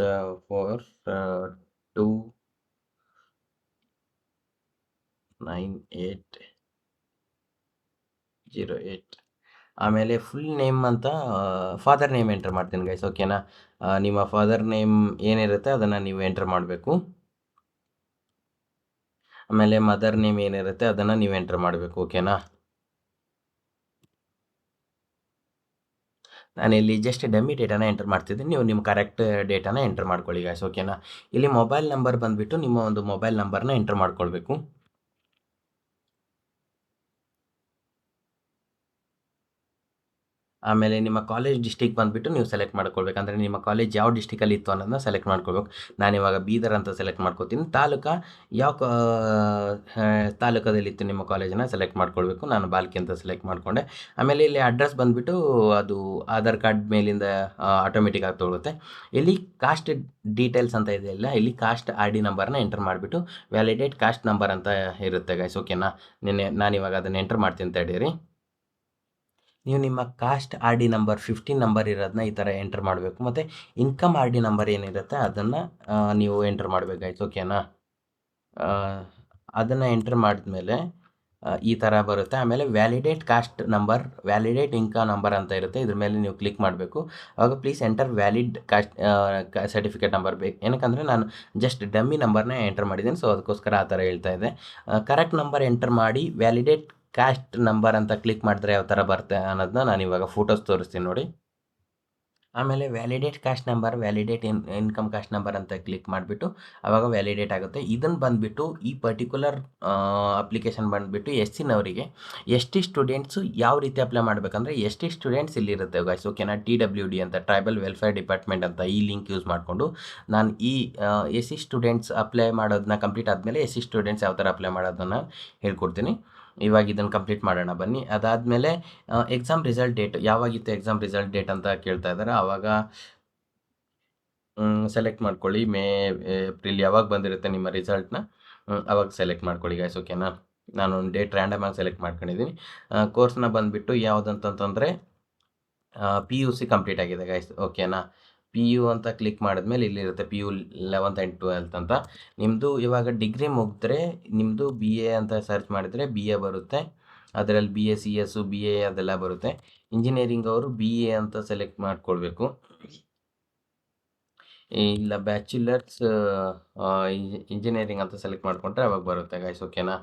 429808. ಆಮೇಲೆ ಫುಲ್ ನೇಮ್ ಅಂತ ಫಾದರ್ ನೇಮ್ ಎಂಟರ್ ಮಾಡ್ತೀನಿ ಗೈಸ್. ಓಕೆನಾ. ನಿಮ್ಮ ಫಾದರ್ ನೇಮ್ ಏನಿರುತ್ತೆ ಅದನ್ನು ನೀವು ಎಂಟರ್ ಮಾಡಬೇಕು. ಆಮೇಲೆ ಮದರ್ ನೇಮ್ ಏನಿರುತ್ತೆ ಅದನ್ನು ನೀವು ಎಂಟರ್ ಮಾಡಬೇಕು. ಓಕೆನಾ. ನಾನಿಲ್ಲಿ ಜಸ್ಟ್ ಡಮ್ಮಿ ಡೇಟಾನ ಎಂಟರ್ ಮಾಡ್ತಿದ್ದೀನಿ, ನೀವು ನಿಮ್ಮ ಕರೆಕ್ಟ್ ಡೇಟಾನ ಎಂಟರ್ ಮಾಡ್ಕೊಳ್ಳಿ ಗೈಸ್. ಓಕೆನಾ. ಇಲ್ಲಿ ಮೊಬೈಲ್ ನಂಬರ್ ಬಂದುಬಿಟ್ಟು ನಿಮ್ಮ ಒಂದು ಮೊಬೈಲ್ ನಂಬರ್ನ ಎಂಟರ್ ಮಾಡ್ಕೊಳ್ಬೇಕು. ಆಮೇಲೆ ನಿಮ್ಮ ಕಾಲೇಜ್ ಡಿಸ್ಟಿಕ್ ಬಂದುಬಿಟ್ಟು ನೀವು ಸೆಲೆಕ್ಟ್ ಮಾಡ್ಕೊಳ್ಬೇಕು. ಅಂದರೆ ನಿಮ್ಮ ಕಾಲೇಜ್ ಯಾವ ಡಿಸ್ಟಿಕಲ್ಲಿ ಇತ್ತು ಅನ್ನೋದನ್ನ ಸೆಲೆಕ್ಟ್ ಮಾಡ್ಕೊಳ್ಬೇಕು. ನಾನಿವಾಗ ಬೀದರ್ ಅಂತ ಸೆಲೆಕ್ಟ್ ಮಾಡ್ಕೊತೀನಿ. ಯಾವ ತಾಲೂಕದಲ್ಲಿತ್ತು ನಿಮ್ಮ ಕಾಲೇಜನ್ನ ಸೆಲೆಕ್ಟ್ ಮಾಡ್ಕೊಳ್ಬೇಕು. ನಾನು ಬಾಲ್ಕಿ ಅಂತ ಸೆಲೆಕ್ಟ್ ಮಾಡಿಕೊಂಡೆ. ಆಮೇಲೆ ಇಲ್ಲಿ ಅಡ್ರೆಸ್ ಬಂದುಬಿಟ್ಟು ಅದು ಆಧಾರ್ ಕಾರ್ಡ್ ಮೇಲಿಂದ ಆಟೋಮೆಟಿಕ್ಕಾಗಿ ತೊಗೊಳುತ್ತೆ. ಇಲ್ಲಿ ಕಾಸ್ಟ್ ಡೀಟೇಲ್ಸ್ ಅಂತ ಇದೆಯಲ್ಲ, ಇಲ್ಲಿ ಕಾಸ್ಟ್ RD ನಂಬರ್ನ ಎಂಟರ್ ಮಾಡಿಬಿಟ್ಟು ವ್ಯಾಲಿಡೇಟ್ ಕಾಸ್ಟ್ ನಂಬರ್ ಅಂತ ಇರುತ್ತೆ ಗೈಸ್. ಓಕೆನಾ. ನಾನಿವಾಗ ಅದನ್ನು ಎಂಟರ್ ಮಾಡ್ತೀನಿ ಅಂತ ಹೇಳಿರಿ. ನೀವು ನಿಮ್ಮ ಕಾಸ್ಟ್ RD ನಂಬರ್ 15 ನಂಬರ್ ಇರೋದನ್ನ ಈ ಥರ ಎಂಟರ್ ಮಾಡಬೇಕು. ಮತ್ತು ಇನ್ಕಮ್ RD ನಂಬರ್ ಏನಿರುತ್ತೆ ಅದನ್ನು ನೀವು ಎಂಟರ್ ಮಾಡಬೇಕಾಯ್ತು. ಓಕೆನಾ. ಅದನ್ನು ಎಂಟರ್ ಮಾಡಿದ್ಮೇಲೆ ಈ ಥರ ಬರುತ್ತೆ. ಆಮೇಲೆ validate cost number, validate income number ಅಂತ ಇರುತ್ತೆ. ಇದ್ರ ಮೇಲೆ ನೀವು ಕ್ಲಿಕ್ ಮಾಡಬೇಕು. ಆವಾಗ please enter valid caste certificate number ಬೇಕು. ಏನಕ್ಕಂದರೆ ನಾನು ಜಸ್ಟ್ ಡಮ್ಮಿ ನಂಬರ್ನ ಎಂಟರ್ ಮಾಡಿದ್ದೀನಿ, ಸೊ ಅದಕ್ಕೋಸ್ಕರ ಆ ಥರ ಹೇಳ್ತಾ ಇದೆ. ಕರೆಕ್ಟ್ ನಂಬರ್ ಎಂಟರ್ ಮಾಡಿ ವ್ಯಾಲಿಡೇಟ್ ಕಾಸ್ಟ್ ನಂಬರ್ ಅಂತ ಕ್ಲಿಕ್ ಮಾಡಿದ್ರೆ ಯಾವ ಥರ ಬರುತ್ತೆ ಅನ್ನೋದನ್ನ ನಾನು ಇವಾಗ ಫೋಟೋಸ್ ತೋರಿಸ್ತೀನಿ ನೋಡಿ. ಆಮೇಲೆ validate cost number, validate income caste number ಅಂತ ಕ್ಲಿಕ್ ಮಾಡಿಬಿಟ್ಟು ಆವಾಗ ವ್ಯಾಲಿಡೇಟ್ ಆಗುತ್ತೆ. ಇದನ್ನು ಬಂದುಬಿಟ್ಟು ಈ ಪರ್ಟಿಕ್ಯುಲರ್ ಅಪ್ಲಿಕೇಶನ್ ಬಂದುಬಿಟ್ಟು SC ST ಸ್ಟೂಡೆಂಟ್ಸು ಯಾವ ರೀತಿ ಅಪ್ಲೈ ಮಾಡಬೇಕಂದ್ರೆ ST ಸ್ಟೂಡೆಂಟ್ಸ್ ಇಲ್ಲಿರುತ್ತೆ ಗೈಸ್. ಓಕೆನಾ. TWD ಅಂತ ಟ್ರೈಬಲ್ ವೆಲ್ಫೇರ್ ಡಿಪಾರ್ಟ್ಮೆಂಟ್ ಅಂತ ಈ ಲಿಂಕ್ ಯೂಸ್ ಮಾಡಿಕೊಂಡು ನಾನು ಈ SC ಸ್ಟೂಡೆಂಟ್ಸ್ ಅಪ್ಲೈ ಮಾಡೋದನ್ನ ಕಂಪ್ಲೀಟ್ ಆದಮೇಲೆ SC ಸ್ಟೂಡೆಂಟ್ಸ್ ಯಾವ ಥರ ಅಪ್ಲೈ ಮಾಡೋದನ್ನು ಹೇಳ್ಕೊಡ್ತೀನಿ. ಇವಾಗ ಇದನ್ನು ಕಂಪ್ಲೀಟ್ ಮಾಡೋಣ ಬನ್ನಿ. ಅದಾದಮೇಲೆ ಎಕ್ಸಾಮ್ ರಿಸಲ್ಟ್ ಡೇಟ್ ಯಾವಾಗಿತ್ತು, ಎಕ್ಸಾಮ್ ರಿಸಲ್ಟ್ ಡೇಟ್ ಅಂತ ಕೇಳ್ತಾ ಇದ್ದಾರೆ. ಆವಾಗ ಸೆಲೆಕ್ಟ್ ಮಾಡ್ಕೊಳ್ಳಿ. ಏಪ್ರಿಲ್ ಯಾವಾಗ ಬಂದಿರುತ್ತೆ ನಿಮ್ಮ ರಿಸಲ್ಟ್ನ ಅವಾಗ ಸೆಲೆಕ್ಟ್ ಮಾಡ್ಕೊಳ್ಳಿ ಗೈಸ್. ಓಕೆನಾ. ನಾನು ಒಂದು ಡೇಟ್ ರ್ಯಾಂಡಮ್ ಆಗಿ ಸೆಲೆಕ್ಟ್ ಮಾಡ್ಕೊಂಡಿದ್ದೀನಿ. ಕೋರ್ಸ್ನ ಬಂದುಬಿಟ್ಟು ಯಾವುದಂತಂದರೆ PUC ಕಂಪ್ಲೀಟ್ ಆಗಿದೆ ಗೈಸ್. ಓಕೆನಾ. PU ಅಂತ ಕ್ಲಿಕ್ ಮಾಡಿದ್ಮೇಲೆ ಇಲ್ಲಿರುತ್ತೆ PU 11th and 12th ಅಂತ. ನಿಮ್ಮದು ಇವಾಗ ಡಿಗ್ರಿ ಮುಗಿದ್ರೆ ನಿಮ್ಮದು BA ಅಂತ ಸರ್ಚ್ ಮಾಡಿದರೆ BA ಬರುತ್ತೆ. ಅದರಲ್ಲಿ BA CS BA ಅದೆಲ್ಲ ಬರುತ್ತೆ. ಇಂಜಿನಿಯರಿಂಗ್ ಅವರು BA ಅಂತ ಸೆಲೆಕ್ಟ್ ಮಾಡ್ಕೊಳ್ಬೇಕು. ಇಲ್ಲ ಬ್ಯಾಚುಲರ್ಸ್ ಇಂಜಿನಿಯರಿಂಗ್ ಅಂತ ಸೆಲೆಕ್ಟ್ ಮಾಡಿಕೊಂಡ್ರೆ ಅವಾಗ ಬರುತ್ತೆ ಗೈಸ್. ಓಕೆನಾ.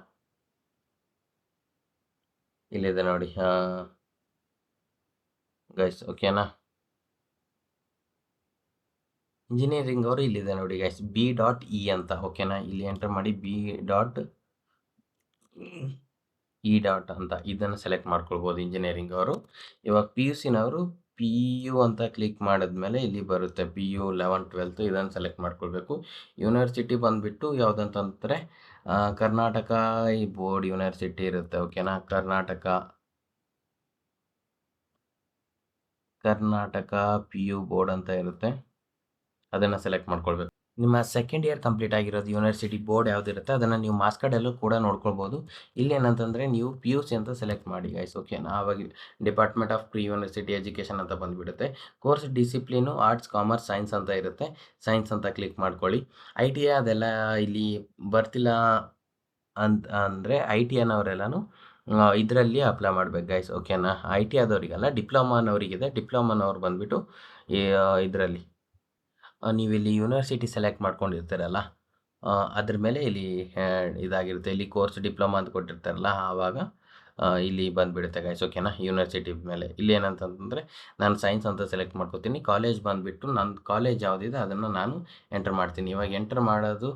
ಇಲ್ಲಿದೆ ನೋಡಿ ಗೈಸ್. ಓಕೆನಾ. ಇಂಜಿನಿಯರಿಂಗ್ ಅವರು ಇಲ್ಲಿದೆ ನೋಡಿ ಗೈಸ್, B.E ಅಂತ. ಓಕೆನಾ. ಇಲ್ಲಿ ಎಂಟರ್ ಮಾಡಿ B.E ಅಂತ ಇದನ್ನು ಸೆಲೆಕ್ಟ್ ಮಾಡ್ಕೊಳ್ಬೋದು ಇಂಜಿನಿಯರಿಂಗ್ ಅವರು. ಇವಾಗ PUCನವರು PU ಅಂತ ಕ್ಲಿಕ್ ಮಾಡಿದ್ಮೇಲೆ ಇಲ್ಲಿ ಬರುತ್ತೆ PU 11th 12th ಇದನ್ನು ಸೆಲೆಕ್ಟ್ ಮಾಡ್ಕೊಳ್ಬೇಕು. ಯೂನಿವರ್ಸಿಟಿ ಬಂದುಬಿಟ್ಟು ಯಾವುದಂತಂದರೆ ಕರ್ನಾಟಕ ಈ ಬೋರ್ಡ್ ಯೂನಿವರ್ಸಿಟಿ ಇರುತ್ತೆ. ಓಕೆನಾ. ಕರ್ನಾಟಕ PU ಬೋರ್ಡ್ ಅಂತ ಇರುತ್ತೆ, ಅದನ್ನು ಸೆಲೆಕ್ಟ್ ಮಾಡ್ಕೊಳ್ಬೇಕು. ನಿಮ್ಮ ಸೆಕೆಂಡ್ ಇಯರ್ ಕಂಪ್ಲೀಟ್ ಆಗಿರೋದು ಯೂನಿವರ್ಸಿಟಿ ಬೋರ್ಡ್ ಯಾವುದಿರುತ್ತೆ ಅದನ್ನು ನೀವು ಮಾರ್ಕ್ಸ್ ಕಾರ್ಡಲ್ಲೂ ಕೂಡ ನೋಡ್ಕೊಳ್ಬೋದು. ಇಲ್ಲಿ ಏನಂತಂದರೆ ನೀವು ಪಿ ಯು ಸಿ ಅಂತ ಸೆಲೆಕ್ಟ್ ಮಾಡಿ ಗೈಸ್, ಓಕೆನಾ. ಆವಾಗ department of pre university education ಅಂತ ಬಂದುಬಿಡುತ್ತೆ. Course discipline arts, commerce, science ಅಂತ ಇರುತ್ತೆ. ಸೈನ್ಸ್ ಅಂತ ಕ್ಲಿಕ್ ಮಾಡ್ಕೊಳ್ಳಿ. ಐ ಟಿ ಐ ಅದೆಲ್ಲ ಇಲ್ಲಿ ಬರ್ತಿಲ್ಲ ಅಂದರೆ ಐ ಟಿ ಅನ್ನೋರೆಲ್ಲನೂ ಇದರಲ್ಲಿ ಅಪ್ಲೈ ಮಾಡ್ಬೇಕು ಗೈಸ್, ಓಕೆನಾ. I T ಆದವರಿಗಲ್ಲ, ಡಿಪ್ಲೊಮಾನವರಿಗಿದೆ. ಡಿಪ್ಲೊಮಾನವ್ರು ಬಂದುಬಿಟ್ಟು ಇದರಲ್ಲಿ ನೀವಿಲ್ಲಿ ಯೂನಿವರ್ಸಿಟಿ ಸೆಲೆಕ್ಟ್ ಮಾಡ್ಕೊಂಡಿರ್ತೀರಲ್ಲ, ಅದ್ರ ಮೇಲೆ ಇಲ್ಲಿ ಇದಾಗಿರುತ್ತೆ. ಇಲ್ಲಿ ಕೋರ್ಸ್ ಡಿಪ್ಲೊಮಾ ಅಂತ ಕೊಟ್ಟಿರ್ತಾರಲ್ಲ, ಆವಾಗ ಇಲ್ಲಿ ಬಂದುಬಿಡುತ್ತೆ ಗೈಸ್, ಓಕೆನಾ. ಯೂನಿವರ್ಸಿಟಿ ಮೇಲೆ ಇಲ್ಲಿ ಏನಂತಂದರೆ ನಾನು ಸೈನ್ಸ್ ಅಂತ ಸೆಲೆಕ್ಟ್ ಮಾಡ್ಕೊತೀನಿ. ಕಾಲೇಜ್ ಬಂದುಬಿಟ್ಟು ನನ್ನ ಕಾಲೇಜ್ ಯಾವುದಿದೆ ಅದನ್ನು ನಾನು ಎಂಟರ್ ಮಾಡ್ತೀನಿ. ಇವಾಗ ಎಂಟರ್ ಮಾಡೋದು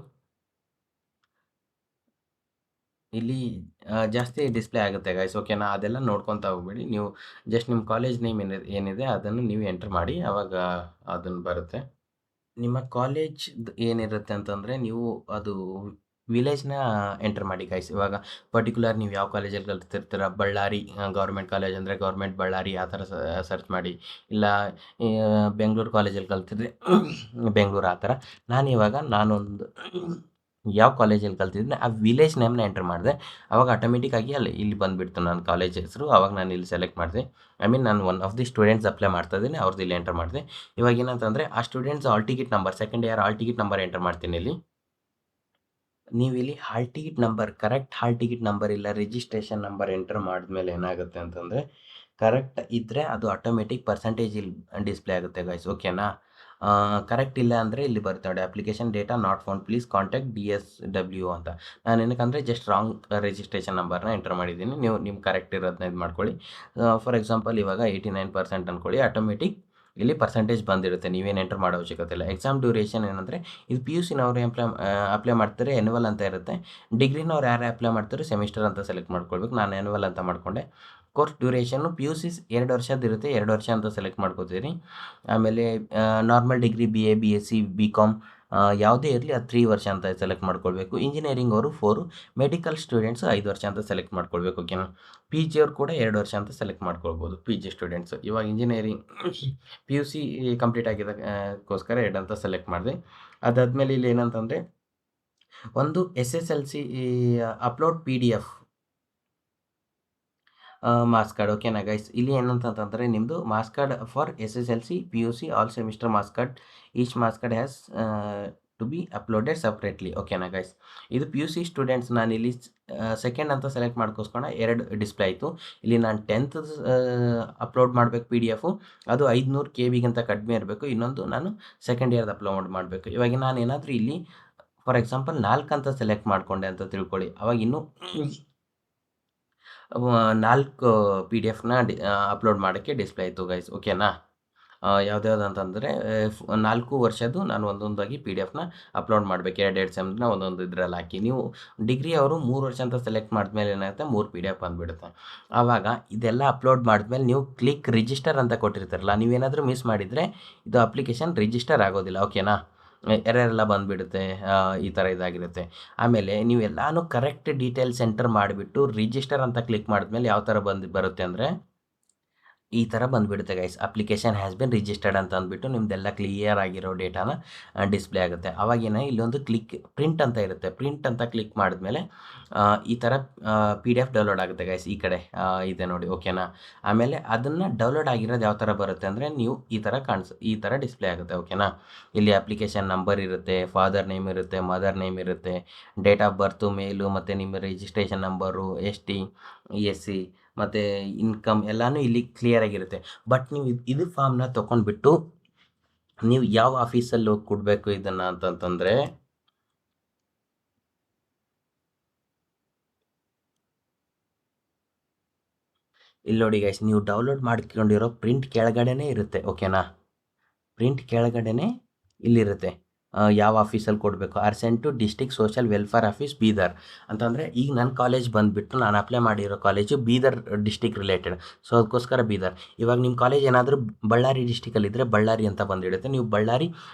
ಇಲ್ಲಿ ಜಾಸ್ತಿ ಡಿಸ್ಪ್ಲೇ ಆಗುತ್ತೆ ಗೈಸ್, ಓಕೆನಾ. ಅದೆಲ್ಲ ನೋಡ್ಕೊತಾ ಹೋಗ್ಬೇಡಿ. ನೀವು ಜಸ್ಟ್ ನಿಮ್ಮ ಕಾಲೇಜ್ ನೇಮ್ ಏನಿದೆ ಅದನ್ನು ನೀವು ಎಂಟರ್ ಮಾಡಿ, ಆವಾಗ ಅದನ್ನು ಬರುತ್ತೆ. ನಿಮ್ಮ ಕಾಲೇಜ್ದು ಏನಿರುತ್ತೆ ಅಂತಂದರೆ ನೀವು ಅದು ವಿಲೇಜ್ನ ಎಂಟರ್ ಮಾಡಿ ಗೈಸ್. ಇವಾಗ ಪರ್ಟಿಕ್ಯುಲರ್ ನೀವು ಯಾವ ಕಾಲೇಜಲ್ಲಿ ಕಲ್ತಿರ್ತೀರ, ಬಳ್ಳಾರಿ ಗೌರ್ಮೆಂಟ್ ಕಾಲೇಜ್ ಅಂದರೆ ಗೌರ್ಮೆಂಟ್ ಬಳ್ಳಾರಿ ಆ ಥರ ಸರ್ಚ್ ಮಾಡಿ. ಇಲ್ಲ ಬೆಂಗಳೂರು ಕಾಲೇಜಲ್ಲಿ ಕಲ್ತಿದ್ರೆ ಬೆಂಗಳೂರು ಆ ಥರ. ನಾನೊಂದು ಯಾವ ಕಾಲೇಜಲ್ಲಿ ಕಲ್ತಿದ್ದೀನಿ ಆ ವಿಲೇಜ್ ನೇಮ್ನ ಎಂಟರ್ ಮಾಡಿದೆ. ಆವಾಗ ಆಟೋಮೆಟಿಕ್ಕಾಗಿ ಇಲ್ಲಿ ಬಂದುಬಿಡ್ತು ನನ್ನ ಕಾಲೇಜ್ ಹೆಸರು. ಆವಾಗ ನಾನು ಇಲ್ಲಿ ಸೆಲೆಕ್ಟ್ ಮಾಡಿದೆ. ನಾನು one of the students apply ಮಾಡ್ತಾ ಇದ್ದೀನಿ, ಅವ್ರದ್ದು ಇಲ್ಲಿ ಎಂಟರ್ ಮಾಡಿದೆ. ಇವಾಗ ಏನಂತಂದರೆ ಆ students hall ticket number, second year hall ticket number enter ಮಾಡ್ತೀನಿ ಇಲ್ಲಿ. ನೀವು ಇಲ್ಲಿ hall ticket number, correct hall ticket number ಇಲ್ಲ ರಿಜಿಸ್ಟ್ರೇಷನ್ ನಂಬರ್ ಎಂಟರ್ ಮಾಡಿದ್ಮೇಲೆ ಏನಾಗುತ್ತೆ ಅಂತಂದರೆ, ಕರೆಕ್ಟ್ ಇದ್ದರೆ ಅದು ಆಟೋಮೆಟಿಕ್ ಪರ್ಸೆಂಟೇಜ್ ಇಲ್ಲಿ ಡಿಸ್ಪ್ಲೇ ಆಗುತ್ತೆ ಗೈಸ್, ಓಕೆನಾ. ಕರೆಕ್ಟ್ ಇಲ್ಲ ಅಂದರೆ ಇಲ್ಲಿ ಬರುತ್ತೆ ನೋಡಿ, application data not found, please contact DSW ಅಂತ. ನಾನು ಏನಕ್ಕಂದರೆ ಜಸ್ಟ್ ರಾಂಗ್ ರಿಜಿಸ್ಟ್ರೇಷನ್ ನಂಬರ್ನ ಎಂಟರ್ ಮಾಡಿದ್ದೀನಿ. ನೀವು ನಿಮ್ಮ ಕರೆಕ್ಟ್ ಇರೋದನ್ನ ಇದು ಮಾಡ್ಕೊಳ್ಳಿ. ಫಾರ್ ಎಕ್ಸಾಂಪಲ್ ಇವಾಗ 89% ಅಂದ್ಕೊಳ್ಳಿ, ಆಟೋಮೆಟಿಕ್ ಇಲ್ಲಿ ಪರ್ಸೆಂಟೇಜ್ ಬಂದಿರುತ್ತೆ. ನೀವೇನು ಎಂಟರ್ ಮಾಡೋ ಅವಶ್ಯಕತೆ ಇಲ್ಲ. ಎಕ್ಸಾಮ್ ಡ್ಯೂರೇಷನ್ ಏನಂದರೆ ಇದು ಪಿ ಯು ಸಿನವರು ಅಪ್ಲೈ ಮಾಡ್ತಾರೆ ಎನ್ಯುವಲ್ ಅಂತ ಇರುತ್ತೆ. ಡಿಗ್ರಿನವ್ರು ಯಾರು ಅಪ್ಲೈ ಮಾಡ್ತಾರೆ ಸೆಮಿಸ್ಟರ್ ಅಂತ ಸೆಲೆಕ್ಟ್ ಮಾಡ್ಕೊಳ್ಬೇಕು. ನಾನು ಎನ್ಯುವಲ್ ಅಂತ ಮಾಡಿಕೊಂಡೆ. ಕೋರ್ಸ್ ಡ್ಯೂರೇಷನ್ನು ಪಿ ಯು ಸಿ 2 ವರ್ಷದ್ದು ಇರುತ್ತೆ, 2 ವರ್ಷ ಅಂತ ಸೆಲೆಕ್ಟ್ ಮಾಡ್ಕೋತೀರಿ. ಆಮೇಲೆ normal degree BA BSc BCom ಯಾವುದೇ ಇರಲಿ ಅದು 3 ವರ್ಷ ಅಂತ ಸೆಲೆಕ್ಟ್ ಮಾಡ್ಕೊಳ್ಬೇಕು. ಇಂಜಿನಿಯರಿಂಗ್ ಅವರು 4, ಮೆಡಿಕಲ್ ಸ್ಟೂಡೆಂಟ್ಸು 5 ವರ್ಷ ಅಂತ ಸೆಲೆಕ್ಟ್ ಮಾಡ್ಕೊಳ್ಬೇಕು, ಓಕೆನಾ. ಪಿ ಜಿ ಅವ್ರು ಕೂಡ 2 ವರ್ಷ ಅಂತ ಸೆಲೆಕ್ಟ್ ಮಾಡ್ಕೊಳ್ಬೋದು, ಪಿ ಜಿ ಸ್ಟೂಡೆಂಟ್ಸು. ಇವಾಗ engineering P U C complete ಆಗಿದ್ದಕ್ಕೋಸ್ಕರ 2 ಅಂತ ಸೆಲೆಕ್ಟ್ ಮಾಡಿದೆ. ಅದಾದಮೇಲೆ ಇಲ್ಲಿ ಏನಂತಂದರೆ ಒಂದು SSLC upload PDF marks card, ಓಕೆನಾ ಗೈಸ್. ಇಲ್ಲಿ ಏನಂತಂದರೆ ನಿಮ್ಮದು marks card for SSLC PUC all semester marks card, each marks card has to be uploaded separately, ಓಕೆನಾ ಗೈಸ್. ಇದು ಪಿ ಯು ಸಿ ಸ್ಟೂಡೆಂಟ್ಸ್. ನಾನಿಲ್ಲಿ ಸೆಕೆಂಡ್ ಅಂತ ಸೆಲೆಕ್ಟ್ ಮಾಡ್ಕೋಸ್ಕೊಂಡು 2 ಡಿಸ್ಪ್ಲೇ ಆಯಿತು. ಇಲ್ಲಿ ನಾನು 10th ಅಪ್ಲೋಡ್ ಮಾಡಬೇಕು PDF, ಅದು 500 KB ಕಡಿಮೆ ಇರಬೇಕು. ಇನ್ನೊಂದು ನಾನು ಸೆಕೆಂಡ್ ಇಯರ್ದು ಅಪ್ಲೋಡ್ ಮಾಡಬೇಕು. ಇವಾಗ ನಾನು ಏನಾದರೂ ಇಲ್ಲಿ ಫಾರ್ ಎಕ್ಸಾಂಪಲ್ 4 ಅಂತ ಸೆಲೆಕ್ಟ್ ಮಾಡಿಕೊಂಡೆ ಅಂತ ತಿಳ್ಕೊಳ್ಳಿ. ಅವಾಗ ಇನ್ನೂ 4 PDF ಅಪ್ಲೋಡ್ ಮಾಡೋಕ್ಕೆ ಡಿಸ್ಪ್ಲೇ ಆಯಿತು ಗೈಸ್, ಓಕೆನಾ. ಯಾವ್ದ್ಯಾವ್ದು ಅಂತಂದರೆ 4 ವರ್ಷದ್ದು ನಾನು ಒಂದೊಂದಾಗಿ PDF ಅಪ್ಲೋಡ್ ಮಾಡಬೇಕು. 2 ಸೆಮ್ನ ಒಂದೊಂದು ಇದರಲ್ಲಿ ಹಾಕಿ. ನೀವು ಡಿಗ್ರಿ ಅವರು 3 ವರ್ಷ ಅಂತ ಸೆಲೆಕ್ಟ್ ಮಾಡಿದ್ಮೇಲೆ ಏನಾಗುತ್ತೆ 3 PDF ಬಂದುಬಿಡುತ್ತೆ. ಆವಾಗ ಇದೆಲ್ಲ ಅಪ್ಲೋಡ್ ಮಾಡಿದ್ಮೇಲೆ ನೀವು ಕ್ಲಿಕ್ ರಿಜಿಸ್ಟರ್ ಅಂತ ಕೊಟ್ಟಿರ್ತಾರಲ್ಲ, ನೀವೇನಾದರೂ ಮಿಸ್ ಮಾಡಿದರೆ ಇದು ಅಪ್ಲಿಕೇಶನ್ ರಿಜಿಸ್ಟರ್ ಆಗೋದಿಲ್ಲ, ಓಕೆನಾ. ಎರರೆಲ್ಲ ಬಂದುಬಿಡುತ್ತೆ, ಈ ಥರ ಇದಾಗಿರುತ್ತೆ. ಆಮೇಲೆ ನೀವೆಲ್ಲನೂ ಕರೆಕ್ಟ್ ಡೀಟೇಲ್ಸ್ ಎಂಟರ್ ಮಾಡಿಬಿಟ್ಟು ರಿಜಿಸ್ಟರ್ ಅಂತ ಕ್ಲಿಕ್ ಮಾಡಿದ್ಮೇಲೆ ಯಾವ ಥರ ಬರುತ್ತೆ ಅಂದರೆ ಈ ಥರ ಬಂದುಬಿಡುತ್ತೆ guys. Application has been registered ಅಂತ ಅಂದ್ಬಿಟ್ಟು ನಿಮ್ಮದೆಲ್ಲ ಕ್ಲಿಯರ್ ಆಗಿರೋ ಡೇಟಾನ ಡಿಸ್ಪ್ಲೇ ಆಗುತ್ತೆ. ಅವಾಗೇನೆ ಇಲ್ಲೊಂದು ಪ್ರಿಂಟ್ ಅಂತ ಇರುತ್ತೆ. ಪ್ರಿಂಟ್ ಅಂತ ಕ್ಲಿಕ್ ಮಾಡಿದ್ಮೇಲೆ ಈ ಥರ PDF ಡೌನ್ಲೋಡ್ ಆಗುತ್ತೆ ಗೈಸ್. ಈ ಕಡೆ ಇದೆ ನೋಡಿ, ಓಕೆನಾ. ಆಮೇಲೆ ಅದನ್ನು ಡೌನ್ಲೋಡ್ ಆಗಿರೋದು ಯಾವ ಥರ ಬರುತ್ತೆ ಅಂದರೆ ನೀವು ಈ ಥರ ಡಿಸ್ಪ್ಲೇ ಆಗುತ್ತೆ, ಓಕೆನಾ. ಇಲ್ಲಿ ಅಪ್ಲಿಕೇಶನ್ ನಂಬರ್ ಇರುತ್ತೆ, ಫಾದರ್ ನೇಮ್ ಇರುತ್ತೆ, ಮದರ್ ನೇಮ್ ಇರುತ್ತೆ, ಡೇಟ್ ಆಫ್ ಬರ್ತು, ಮೇಲು, ಮತ್ತು ನಿಮ್ಮ ರಿಜಿಸ್ಟ್ರೇಷನ್ ನಂಬರು, ST SC ಮತ್ತು ಇನ್ಕಮ್ ಎಲ್ಲನೂ ಇಲ್ಲಿ ಕ್ಲಿಯರ್ ಆಗಿರುತ್ತೆ. ಬಟ್ ನೀವು ಇದು ಫಾರ್ಮ್ನ ತೊಗೊಂಡ್ಬಿಟ್ಟು ನೀವು ಯಾವ ಆಫೀಸಲ್ಲಿ ಹೋಗಿ ಕೊಡಬೇಕು ಇದನ್ನು ಅಂತಂತಂದರೆ, ಇಲ್ಲಿ ನೋಡಿ ಗೈಸ್, ನೀವು ಡೌನ್ಲೋಡ್ ಮಾಡ್ಕೊಂಡಿರೋ ಪ್ರಿಂಟ್ ಕೆಳಗಡೆನೇ ಇರುತ್ತೆ, ಓಕೆನಾ. ಪ್ರಿಂಟ್ ಕೆಳಗಡೆನೇ ಇಲ್ಲಿರುತ್ತೆ ಯಾವ ಆಫೀಸಲ್ಲಿ ಕೊಡಬೇಕು. Are sent to district social welfare office Bidar ಅಂತಂದರೆ, ಈಗ ನನ್ನ ಕಾಲೇಜ್ ಬಂದುಬಿಟ್ಟು ನಾನು ಅಪ್ಲೈ ಮಾಡಿರೋ college Bidar district related, so ಅದಕ್ಕೋಸ್ಕರ ಬೀದರ್. ಇವಾಗ ನಿಮ್ಮ ಕಾಲೇಜ್ ಏನಾದರೂ ಬಳ್ಳಾರಿ ಡಿಸ್ಟಿಕಲ್ಲಿದ್ದರೆ ಬಳ್ಳಾರಿ ಅಂತ ಬಂದಿಡುತ್ತೆ. ನೀವು ಬಳ್ಳಾರಿ